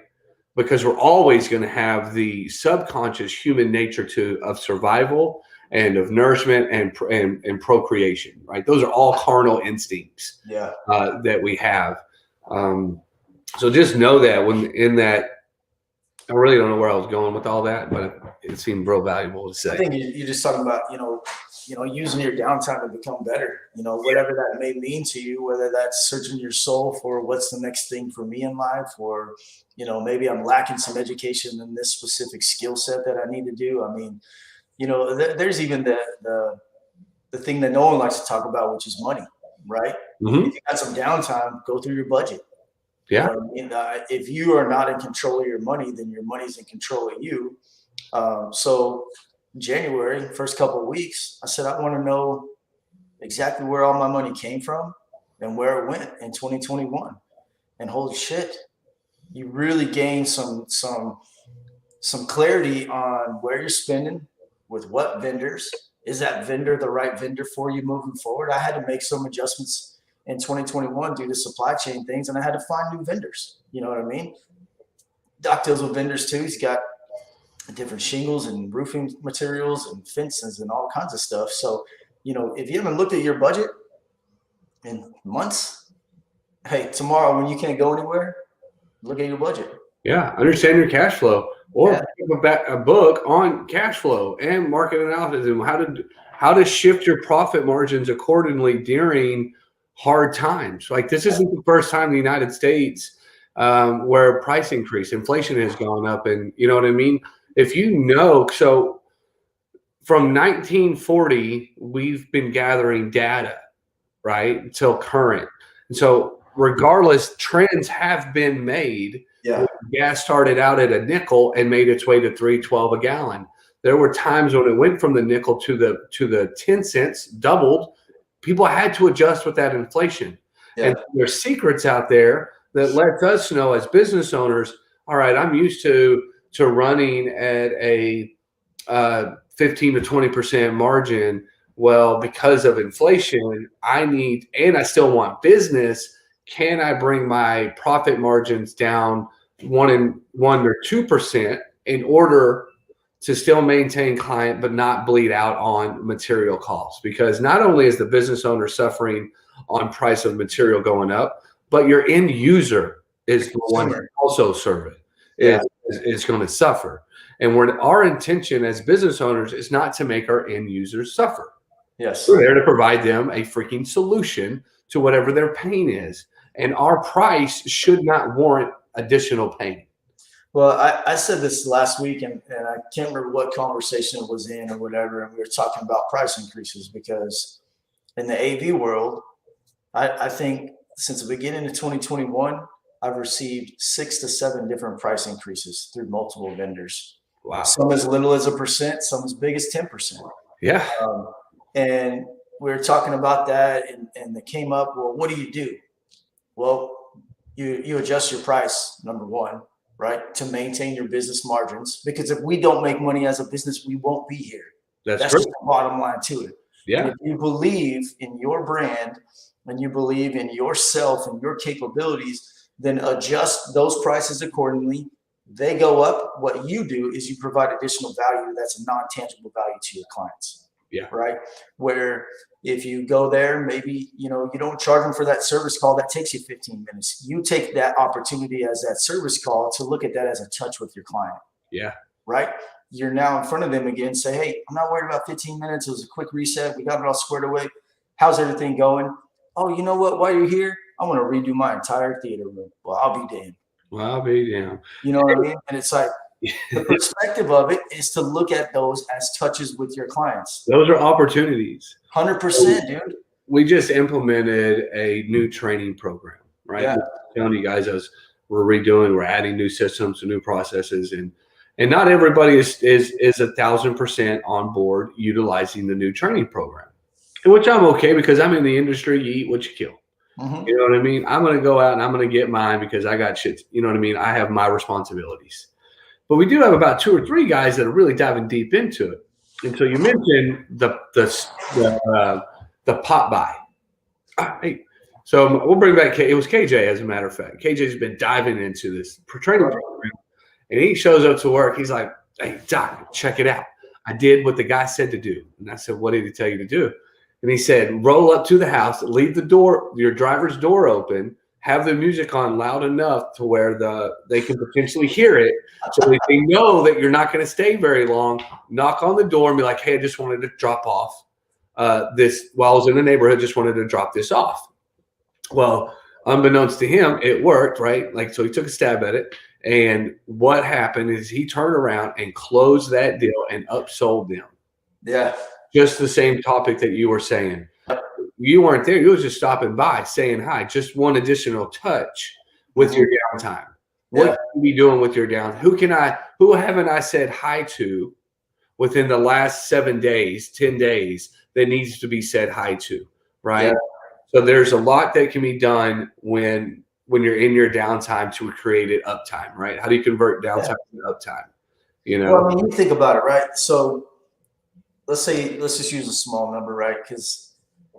Because we're always going to have the subconscious human nature of survival and of nourishment and procreation. Right. Those are all carnal instincts that we have. So just know that when in that, I really don't know where I was going with all that, but it seemed real valuable to say. I think you're just talking about, using your downtime to become better, whatever that may mean to you, whether that's searching your soul for what's the next thing for me in life, or, maybe I'm lacking some education in this specific skill set that I need to do. I mean, there's even the thing that no one likes to talk about, which is money, right? If you got some downtime, go through your budget. Yeah. If you are not in control of your money, then your money's in control of you. So January, first couple of weeks, I said, I want to know exactly where all my money came from and where it went in 2021. And holy shit, you really gain some clarity on where you're spending, with what vendors. Is that vendor the right vendor for you moving forward? I had to make some adjustments in 2021 due to supply chain things, and I had to find new vendors. You know what I mean? Doc deals with vendors too. He's got different shingles and roofing materials and fences and all kinds of stuff. So, if you haven't looked at your budget in months, hey, tomorrow when you can't go anywhere, look at your budget. Yeah, understand your cash flow, or a book on cash flow and market analysis and how to shift your profit margins accordingly during hard times. Like, this isn't the first time in the United States where price increase, inflation has gone up, and you know what I mean? So from 1940, we've been gathering data, right, until current. And so regardless, trends have been made. Yeah. Gas started out at a nickel and made its way to $3.12 a gallon. There were times when it went from the nickel to the 10 cents, doubled. People had to adjust with that inflation. Yeah. And there's secrets out there that lets us know as business owners, all right, I'm used to running at a 15 to 20% margin. Well, because of inflation, and I still want business. Can I bring my profit margins down 1 or 2% in order to still maintain client, but not bleed out on material costs? Because not only is the business owner suffering on price of material going up, but your end user is the one that also is going to suffer. And our intention as business owners is not to make our end users suffer. Yes. We're there to provide them a freaking solution to whatever their pain is. And our price should not warrant additional pain. Well, I said this last week, and I can't remember what conversation it was in or whatever, and we were talking about price increases, because in the AV world, I think since the beginning of 2021, I've received 6 to 7 different price increases through multiple vendors. Wow. Some as little as 1%, some as big as 10%. Yeah. And we were talking about that, and it came up, well, what do you do? Well, you adjust your price, number one, right, to maintain your business margins. Because if we don't make money as a business, we won't be here. That's just the bottom line to it. Yeah. And if you believe in your brand and you believe in yourself and your capabilities, then adjust those prices accordingly. They go up. What you do is you provide additional value that's a non-tangible value to your clients. Yeah. Right. Where if you go there, maybe, you don't charge them for that service call that takes you 15 minutes. You take that opportunity as that service call to look at that as a touch with your client. Yeah. Right. You're now in front of them again. Say, hey, I'm not worried about 15 minutes. It was a quick reset. We got it all squared away. How's everything going? Oh, you know what? While you're here, I want to redo my entire theater room. Well, I'll be damned. Well, I'll be damned. You know what I mean? And it's like, the perspective of it is to look at those as touches with your clients. Those are opportunities. 100%, dude. We just implemented a new training program, right? Yeah. Telling you guys as we're redoing, we're adding new systems and new processes, and not everybody is 1,000% on board utilizing the new training program, which I'm okay, because I'm in the industry. You eat what you kill. Mm-hmm. You know what I mean? I'm going to go out and I'm going to get mine because I got shit. You know what I mean? I have my responsibilities. But we do have about 2 or 3 guys that are really diving deep into it. And so you mentioned the pop by. So we'll bring back, it was KJ, as a matter of fact. KJ's been diving into this training program, and he shows up to work. He's like, hey, Doc, check it out. I did what the guy said to do. And I said, what did he tell you to do? And he said, roll up to the house, leave the door, your driver's door open, have the music on loud enough to where they can potentially hear it. So if they know that you're not going to stay very long, knock on the door and be like, hey, I just wanted to drop off this while I was in the neighborhood, just wanted to drop this off. Well, unbeknownst to him, it worked, right? Like, so he took a stab at it. And what happened is he turned around and closed that deal and upsold them. Yeah. Just the same topic that you were saying. You weren't there. You was just stopping by, saying hi. Just one additional touch with your downtime. What can you be doing with your down? Who haven't I said hi to within the last 7 days, 10 days that needs to be said hi to, right? Yeah. So there's a lot that can be done when you're in your downtime to create it uptime, right? How do you convert downtime to uptime? You know? Well, I mean, you think about it, right? So let's just use a small number, right? Because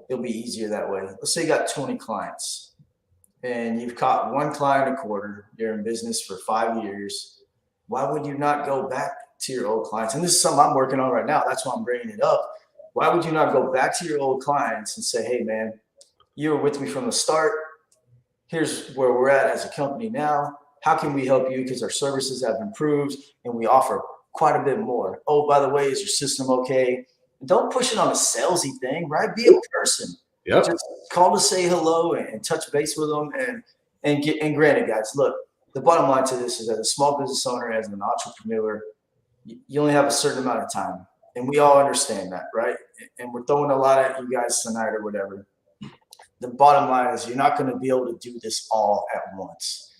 it'll be easier that way. Let's say you got 20 clients and you've caught 1 client a quarter. You're in business for 5 years. Why would you not go back to your old clients? And this is something I'm working on right now. That's why I'm bringing it up. Why would you not go back to your old clients and say, hey, man, you were with me from the start. Here's where we're at as a company now. How can we help you? Because our services have improved and we offer quite a bit more. Oh, by the way, is your system okay? Don't push it on a salesy thing, right? Be a person. Yep. Just call to say hello and touch base with them. And granted, guys, look, the bottom line to this is, as a small business owner, as an entrepreneur, you only have a certain amount of time. And we all understand that, right? And we're throwing a lot at you guys tonight or whatever. The bottom line is, you're not going to be able to do this all at once.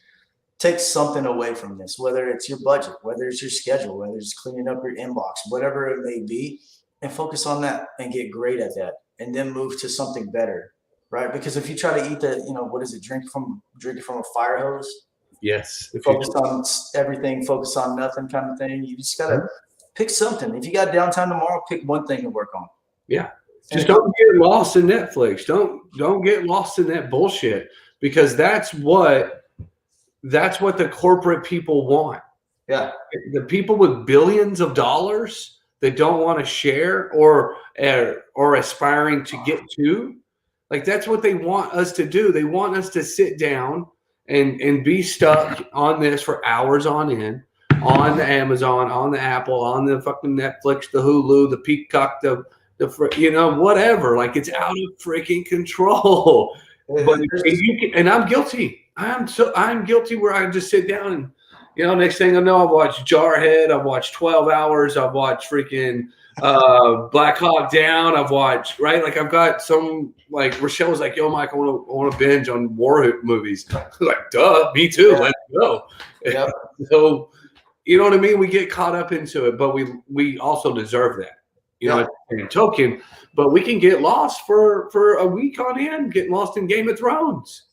Take something away from this, whether it's your budget, whether it's your schedule, whether it's cleaning up your inbox, whatever it may be, and focus on that and get great at that, and then move to something better, right? Because if you try to eat the, what is it, drinking from a fire hose? Yes. Focus on everything, focus on nothing kind of thing. You just got to pick something. If you got downtime tomorrow, pick one thing to work on. Yeah. Just don't get lost in Netflix. Don't get lost in that bullshit, because that's what the corporate people want. Yeah. The people with billions of dollars that don't want to share or aspiring to get to, like, that's what they want us to do. They want us to sit down and be stuck on this for hours on end, on the Amazon, on the Apple, on the fucking Netflix, the Hulu, the Peacock, the whatever. Like, it's out of freaking control. But and I'm guilty. I'm guilty where I just sit down and, next thing I know, I've watched Jarhead. I've watched 12 Hours. I've watched freaking Black Hawk Down. I've watched, right? Like, I've got some, like, Rochelle was like, yo, Mike, I want to binge on war movies. Like, duh, me too. Yeah. Let's go. Yep. So, you know what I mean? We get caught up into it, but we also deserve that. In token, but we can get lost for a week on end, getting lost in Game of Thrones.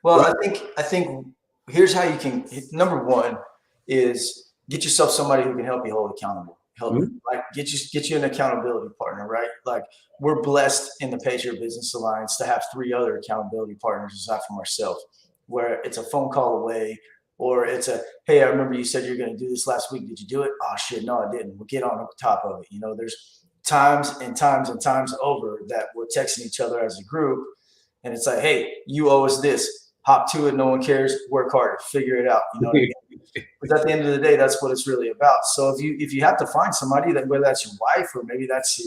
Well, right? I think here's how you can. Number one is get yourself somebody who can help you hold accountable. Like, get you an accountability partner, right? Like, we're blessed in the Patriot Business Alliance to have 3 other accountability partners aside from ourselves, where it's a phone call away, or it's a, hey, I remember you said you're going to do this last week. Did you do it? Oh shit, no, I didn't. We'll get on top of it. There's times and times and times over that we're texting each other as a group. And it's like, hey, you owe us this. Hop to it. No one cares. Work harder. Figure it out. You know what I mean? But at the end of the day, that's what it's really about. So if you have to find somebody, that whether that's your wife or maybe that's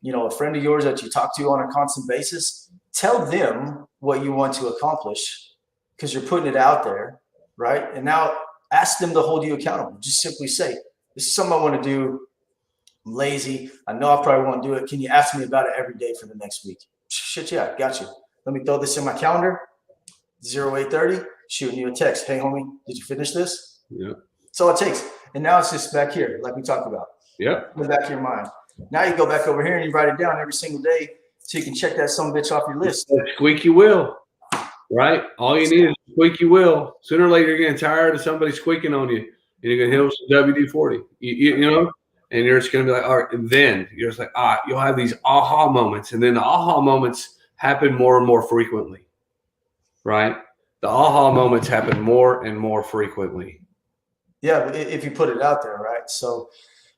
a friend of yours that you talk to on a constant basis, tell them what you want to accomplish, because you're putting it out there, right? And now ask them to hold you accountable. Just simply say, this is something I want to do. I'm lazy. I know I probably won't do it. Can you ask me about it every day for the next week? Shit, yeah, got you. Let me throw this in my calendar. 0830, shooting you a text. Hey, homie, did you finish this? Yeah. That's all it takes. And now it's just back here, like we talked about. Yeah. In the back of your mind. Now you go back over here and you write it down every single day so you can check that son of a bitch off your list. Squeaky wheel, right? All you need is a squeaky wheel. Sooner or later, you're getting tired of somebody squeaking on you, and you're going to hit some WD-40, you know? And you're just going to be like, all right. And then you're just like, you'll have these aha moments. And then the aha moments happen more and more frequently, right? The aha moments happen more and more frequently. Yeah, if you put it out there, right? So,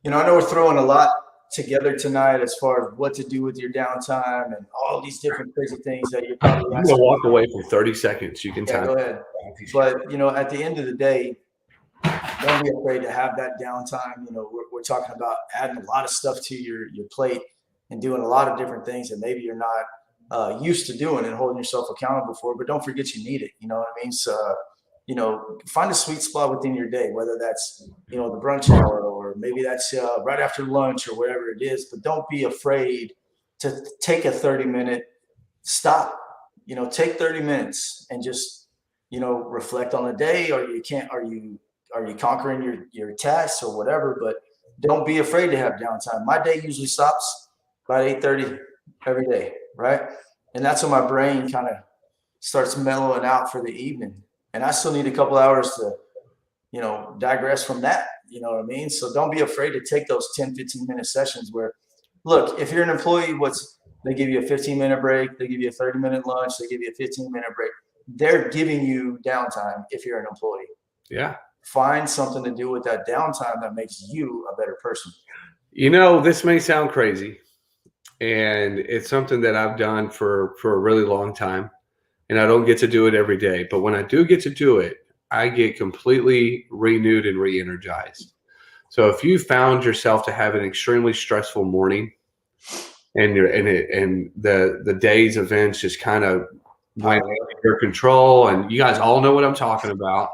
I know we're throwing a lot together tonight as far as what to do with your downtime and all these different crazy things that you're probably I'm going to walk away for 30 seconds. You can go ahead. But, at the end of the day, don't be afraid to have that downtime. We're talking about adding a lot of stuff to your plate and doing a lot of different things that maybe you're not used to doing and holding yourself accountable for, but don't forget you need it. You know what I mean? So, find a sweet spot within your day, whether that's, the brunch hour or maybe that's right after lunch or whatever it is, but don't be afraid to take a 30-minute stop. Take 30 minutes and just, reflect on the day, or are you conquering your tasks or whatever, but don't be afraid to have downtime. My day usually stops about 8:30 every day, right? And that's when my brain kind of starts mellowing out for the evening. And I still need a couple hours to, digress from that. You know what I mean? So don't be afraid to take those 10, 15-minute sessions where, look, if you're an employee, they give you a 15-minute break, they give you a 30-minute lunch, they give you a 15-minute break. They're giving you downtime if you're an employee. Yeah. Find something to do with that downtime that makes you a better person. This may sound crazy, and it's something that I've done for a really long time, and I don't get to do it every day. But when I do get to do it, I get completely renewed and re-energized. So if you found yourself to have an extremely stressful morning, and the day's events just kind of went out of your control, and you guys all know what I'm talking about.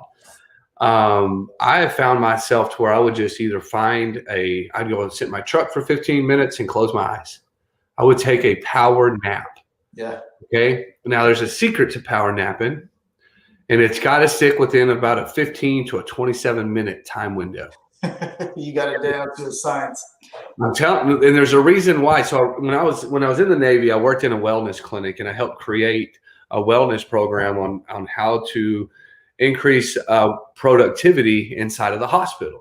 I have found myself to where I would just either I'd go and sit in my truck for 15 minutes and close my eyes. I would take a power nap. Yeah. Okay. Now there's a secret to power napping, and it's got to stick within about a 15 to a 27-minute time window. You got it down to a science. I'm telling you, and there's a reason why. So when I was in the Navy, I worked in a wellness clinic, and I helped create a wellness program on how to increase productivity inside of the hospital.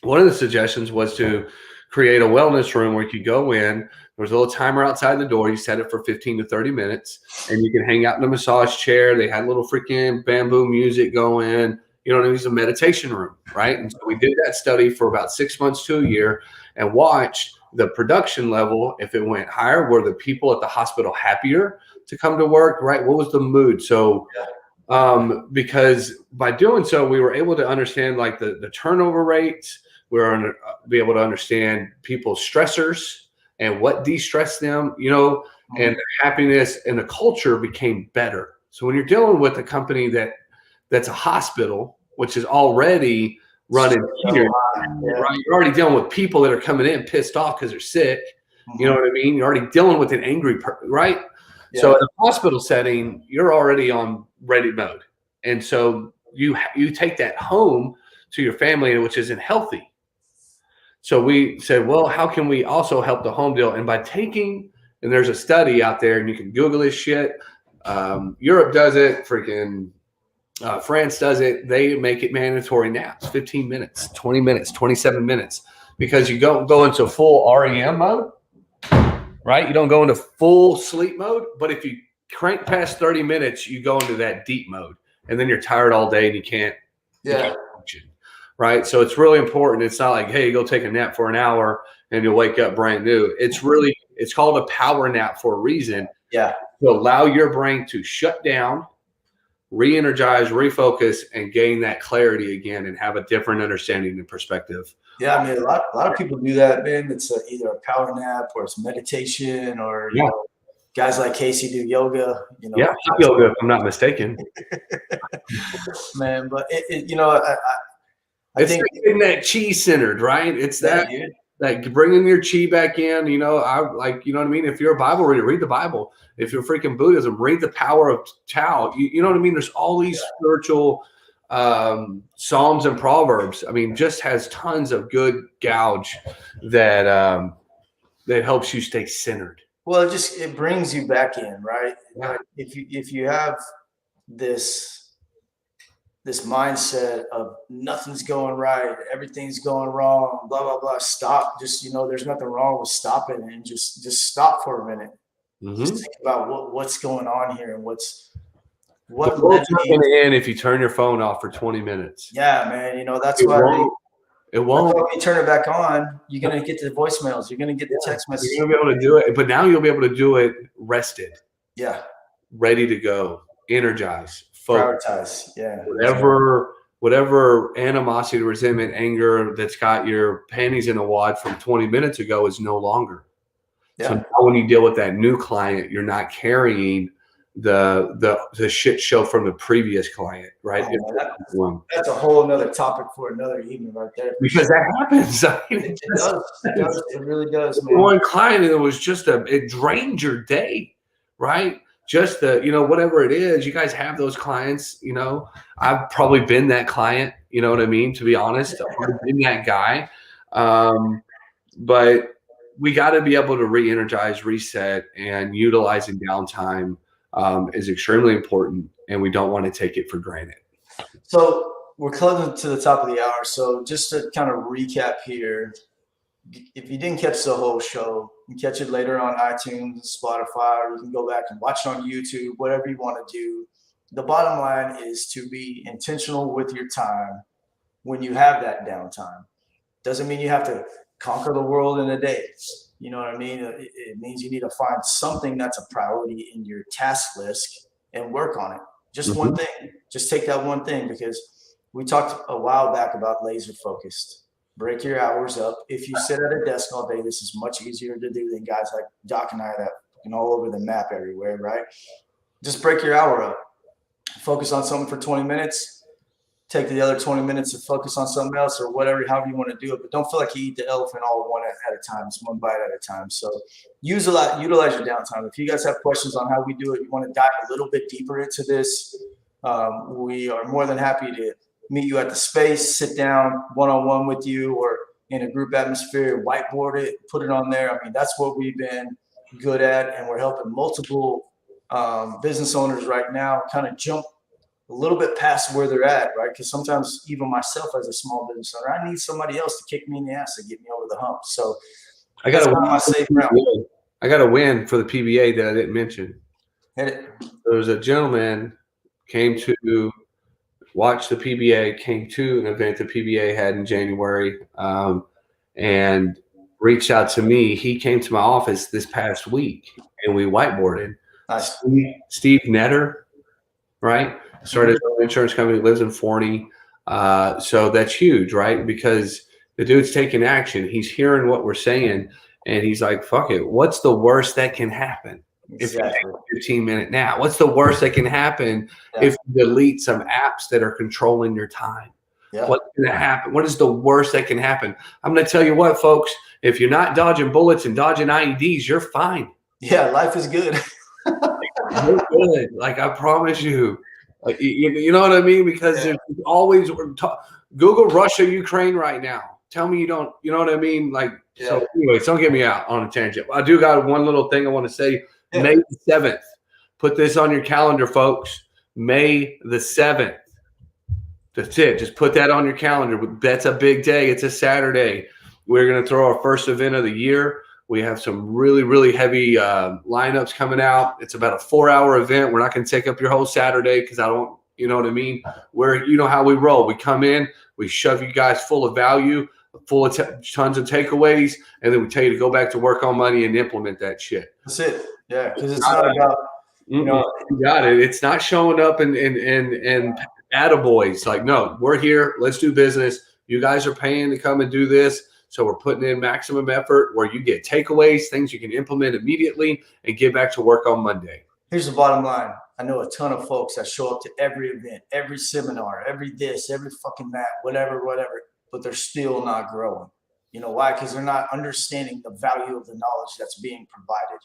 One of the suggestions was to create a wellness room where you could go in. There was a little timer outside the door. You set it for 15 to 30 minutes, and you can hang out in a massage chair. They had little freaking bamboo music going. It was a meditation room, right? And so we did that study for about 6 months to a year and watched the production level. If it went higher, were the people at the hospital happier to come to work, right? What was the mood? So because by doing so, we were able to understand like the turnover rates. We were going to be able to understand people's stressors and what de-stressed them, and their happiness, and the culture became better. So when you're dealing with a company that's a hospital, which is already running here, right? You're already dealing with people that are coming in pissed off because they're sick. You know what I mean? You're already dealing with an angry person, right? Yeah. So in a hospital setting, you're already on ready mode. And so you take that home to your family, which isn't healthy. So we said, well, how can we also help the home deal? And by and there's a study out there, and you can Google this shit. Europe does it, freaking France does it. They make it mandatory naps, 15 minutes, 20 minutes, 27 minutes, because you go into full REM mode, right? You don't go into full sleep mode, but if you crank past 30 minutes, you go into that deep mode, and then you're tired all day and you can't function, right? So it's really important. It's not like, hey, go take a nap for an hour and you'll wake up brand new. It's called a power nap for a reason. Yeah. To allow your brain to shut down, re-energize, refocus, and gain that clarity again and have a different understanding and perspective. Yeah, I mean, a lot of people do that, man. It's either a power nap or it's meditation, or you know, guys like Casey do yoga. You know, yoga, if I'm not mistaken. Man, but you know, I think in that chi centered, right? It's that like bringing your chi back in. You know, I like, you know what I mean. If you're a Bible reader, read the Bible. If you're freaking Buddhism, read the Power of Tao. You know what I mean. There's all these spiritual Psalms and Proverbs. I mean, just has tons of good gouge that that helps you stay centered. Well, it brings you back in, right? Yeah. If you have this mindset of nothing's going right, everything's going wrong, blah blah blah. Stop. Just, you know, there's nothing wrong with stopping and just stop for a minute. Just think about what's going on here and what the world's not going to end if you turn your phone off for 20 minutes. Yeah, man. You know, that's why it won't. When you turn it back on, you're going to get the voicemails. You're going to get the text messages. You're going to be able to do it, but now you'll be able to do it rested. Yeah. Ready to go. Energize. Focus. Prioritize. Yeah. Whatever animosity, resentment, anger that's got your panties in a wad from 20 minutes ago is no longer. Yeah. So now when you deal with that new client, you're not carrying the shit show from the previous client, right? Oh, that's a whole another topic for another evening right there. Because that happens. I mean, it does. It really does, man. One client, and it was just it drained your day, right? Just you know, whatever it is, you guys have those clients, you know. I've probably been that client, you know what I mean? To be honest, I've been that guy. But we got to be able to re-energize, reset, and utilizing downtime is extremely important, and we don't want to take it for granted. So we're closing to the top of the hour. So just to kind of recap here, if you didn't catch the whole show, you can catch it later on iTunes, Spotify, or you can go back and watch it on YouTube, whatever you want to do. The bottom line is to be intentional with your time when you have that downtime. Doesn't mean you have to conquer the world in a day. You know what I mean? It means you need to find something that's a priority in your task list and work on it. Just one thing. Just take that one thing, because we talked a while back about laser focused. Break your hours up. If you sit at a desk all day, this is much easier to do than guys like Doc and I that are all over the map everywhere, right? Just break your hour up. Focus on something for 20 minutes. Take the other 20 minutes to focus on something else, or whatever, however you want to do it. But don't feel like you eat the elephant all one at a time. It's one bite at a time. So utilize your downtime. If you guys have questions on how we do it, you want to dive a little bit deeper into this, we are more than happy to meet you at the space, sit down one-on-one with you, or in a group atmosphere, whiteboard it, put it on there. I mean, that's what we've been good at, and we're helping multiple business owners right now kind of jump a little bit past where they're at, right? Because sometimes even myself as a small business owner, I need somebody else to kick me in the ass to get me over the hump. So I got a win for the PBA that I didn't mention. Hit it. There was a gentleman came to watch the PBA, came to an event the PBA had in January, and reached out to me. He came to my office this past week, and we whiteboarded. Nice. Steve Netter, right? Started his own insurance company, lives in Forney. So that's huge, right? Because the dude's taking action. He's hearing what we're saying, and he's like, fuck it. What's the worst that can happen? Exactly. If you take a 15-minute nap, what's the worst that can happen if you delete some apps that are controlling your time? Yeah. What's going to happen? What is the worst that can happen? I'm going to tell you what, folks, if you're not dodging bullets and dodging IEDs, you're fine. Yeah, life is good. You're good. Like, I promise you. Like, you know what I mean? Because if you always Google Russia, Ukraine right now. Tell me you don't, you know what I mean? Like, so anyways, don't get me out on a tangent. I do got one little thing I want to say. Yeah. May the 7th. Put this on your calendar, folks. May the 7th. That's it. Just put that on your calendar. That's a big day. It's a Saturday. We're going to throw our first event of the year. We have some really, really heavy lineups coming out. It's about a 4-hour event. We're not going to take up your whole Saturday because I don't, you know what I mean? You know how we roll. We come in, we shove you guys full of value. full of tons of takeaways, and then we tell you to go back to work on money and implement that shit. That's it. Yeah, because it's not about, you know. You got it. It's not showing up and attaboys. Like, no, we're here. Let's do business. You guys are paying to come and do this. So we're putting in maximum effort where you get takeaways, things you can implement immediately, and get back to work on Monday. Here's the bottom line. I know a ton of folks that show up to every event, every seminar, every this, every fucking that, whatever, but they're still not growing. You know why? Because they're not understanding the value of the knowledge that's being provided.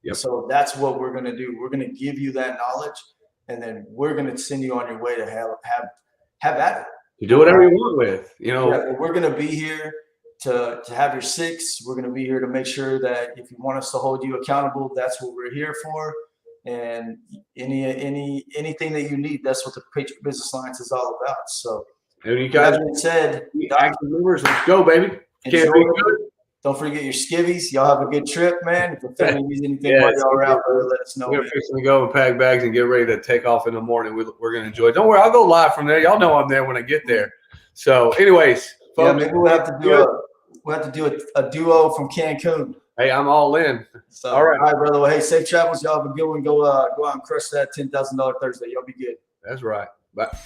Yep. So that's what we're going to do. We're going to give you that knowledge, and then we're going to send you on your way to have at it. You do whatever you want with, you know. Yeah, we're going to be here to have your six. We're going to be here to make sure that if you want us to hold you accountable, that's what we're here for. And anything that you need, that's what the Patriot Business Alliance is all about. So, and you guys said, active members, let's go, baby. Can't be good. Don't forget your skivvies. Y'all have a good trip, man. If you're feeling needs anything while y'all are out, let us know. We're fixing to go and pack bags and get ready to take off in the morning. We're going to enjoy it. Don't worry, I'll go live from there. Y'all know I'm there when I get there. So, anyways, folks, maybe we'll have to do a duo from Cancun. Hey, I'm all in. So, all right, brother. Well, hey, safe travels. Y'all have a good one. Go out and crush that $10,000 Thursday. Y'all be good. That's right. Bye.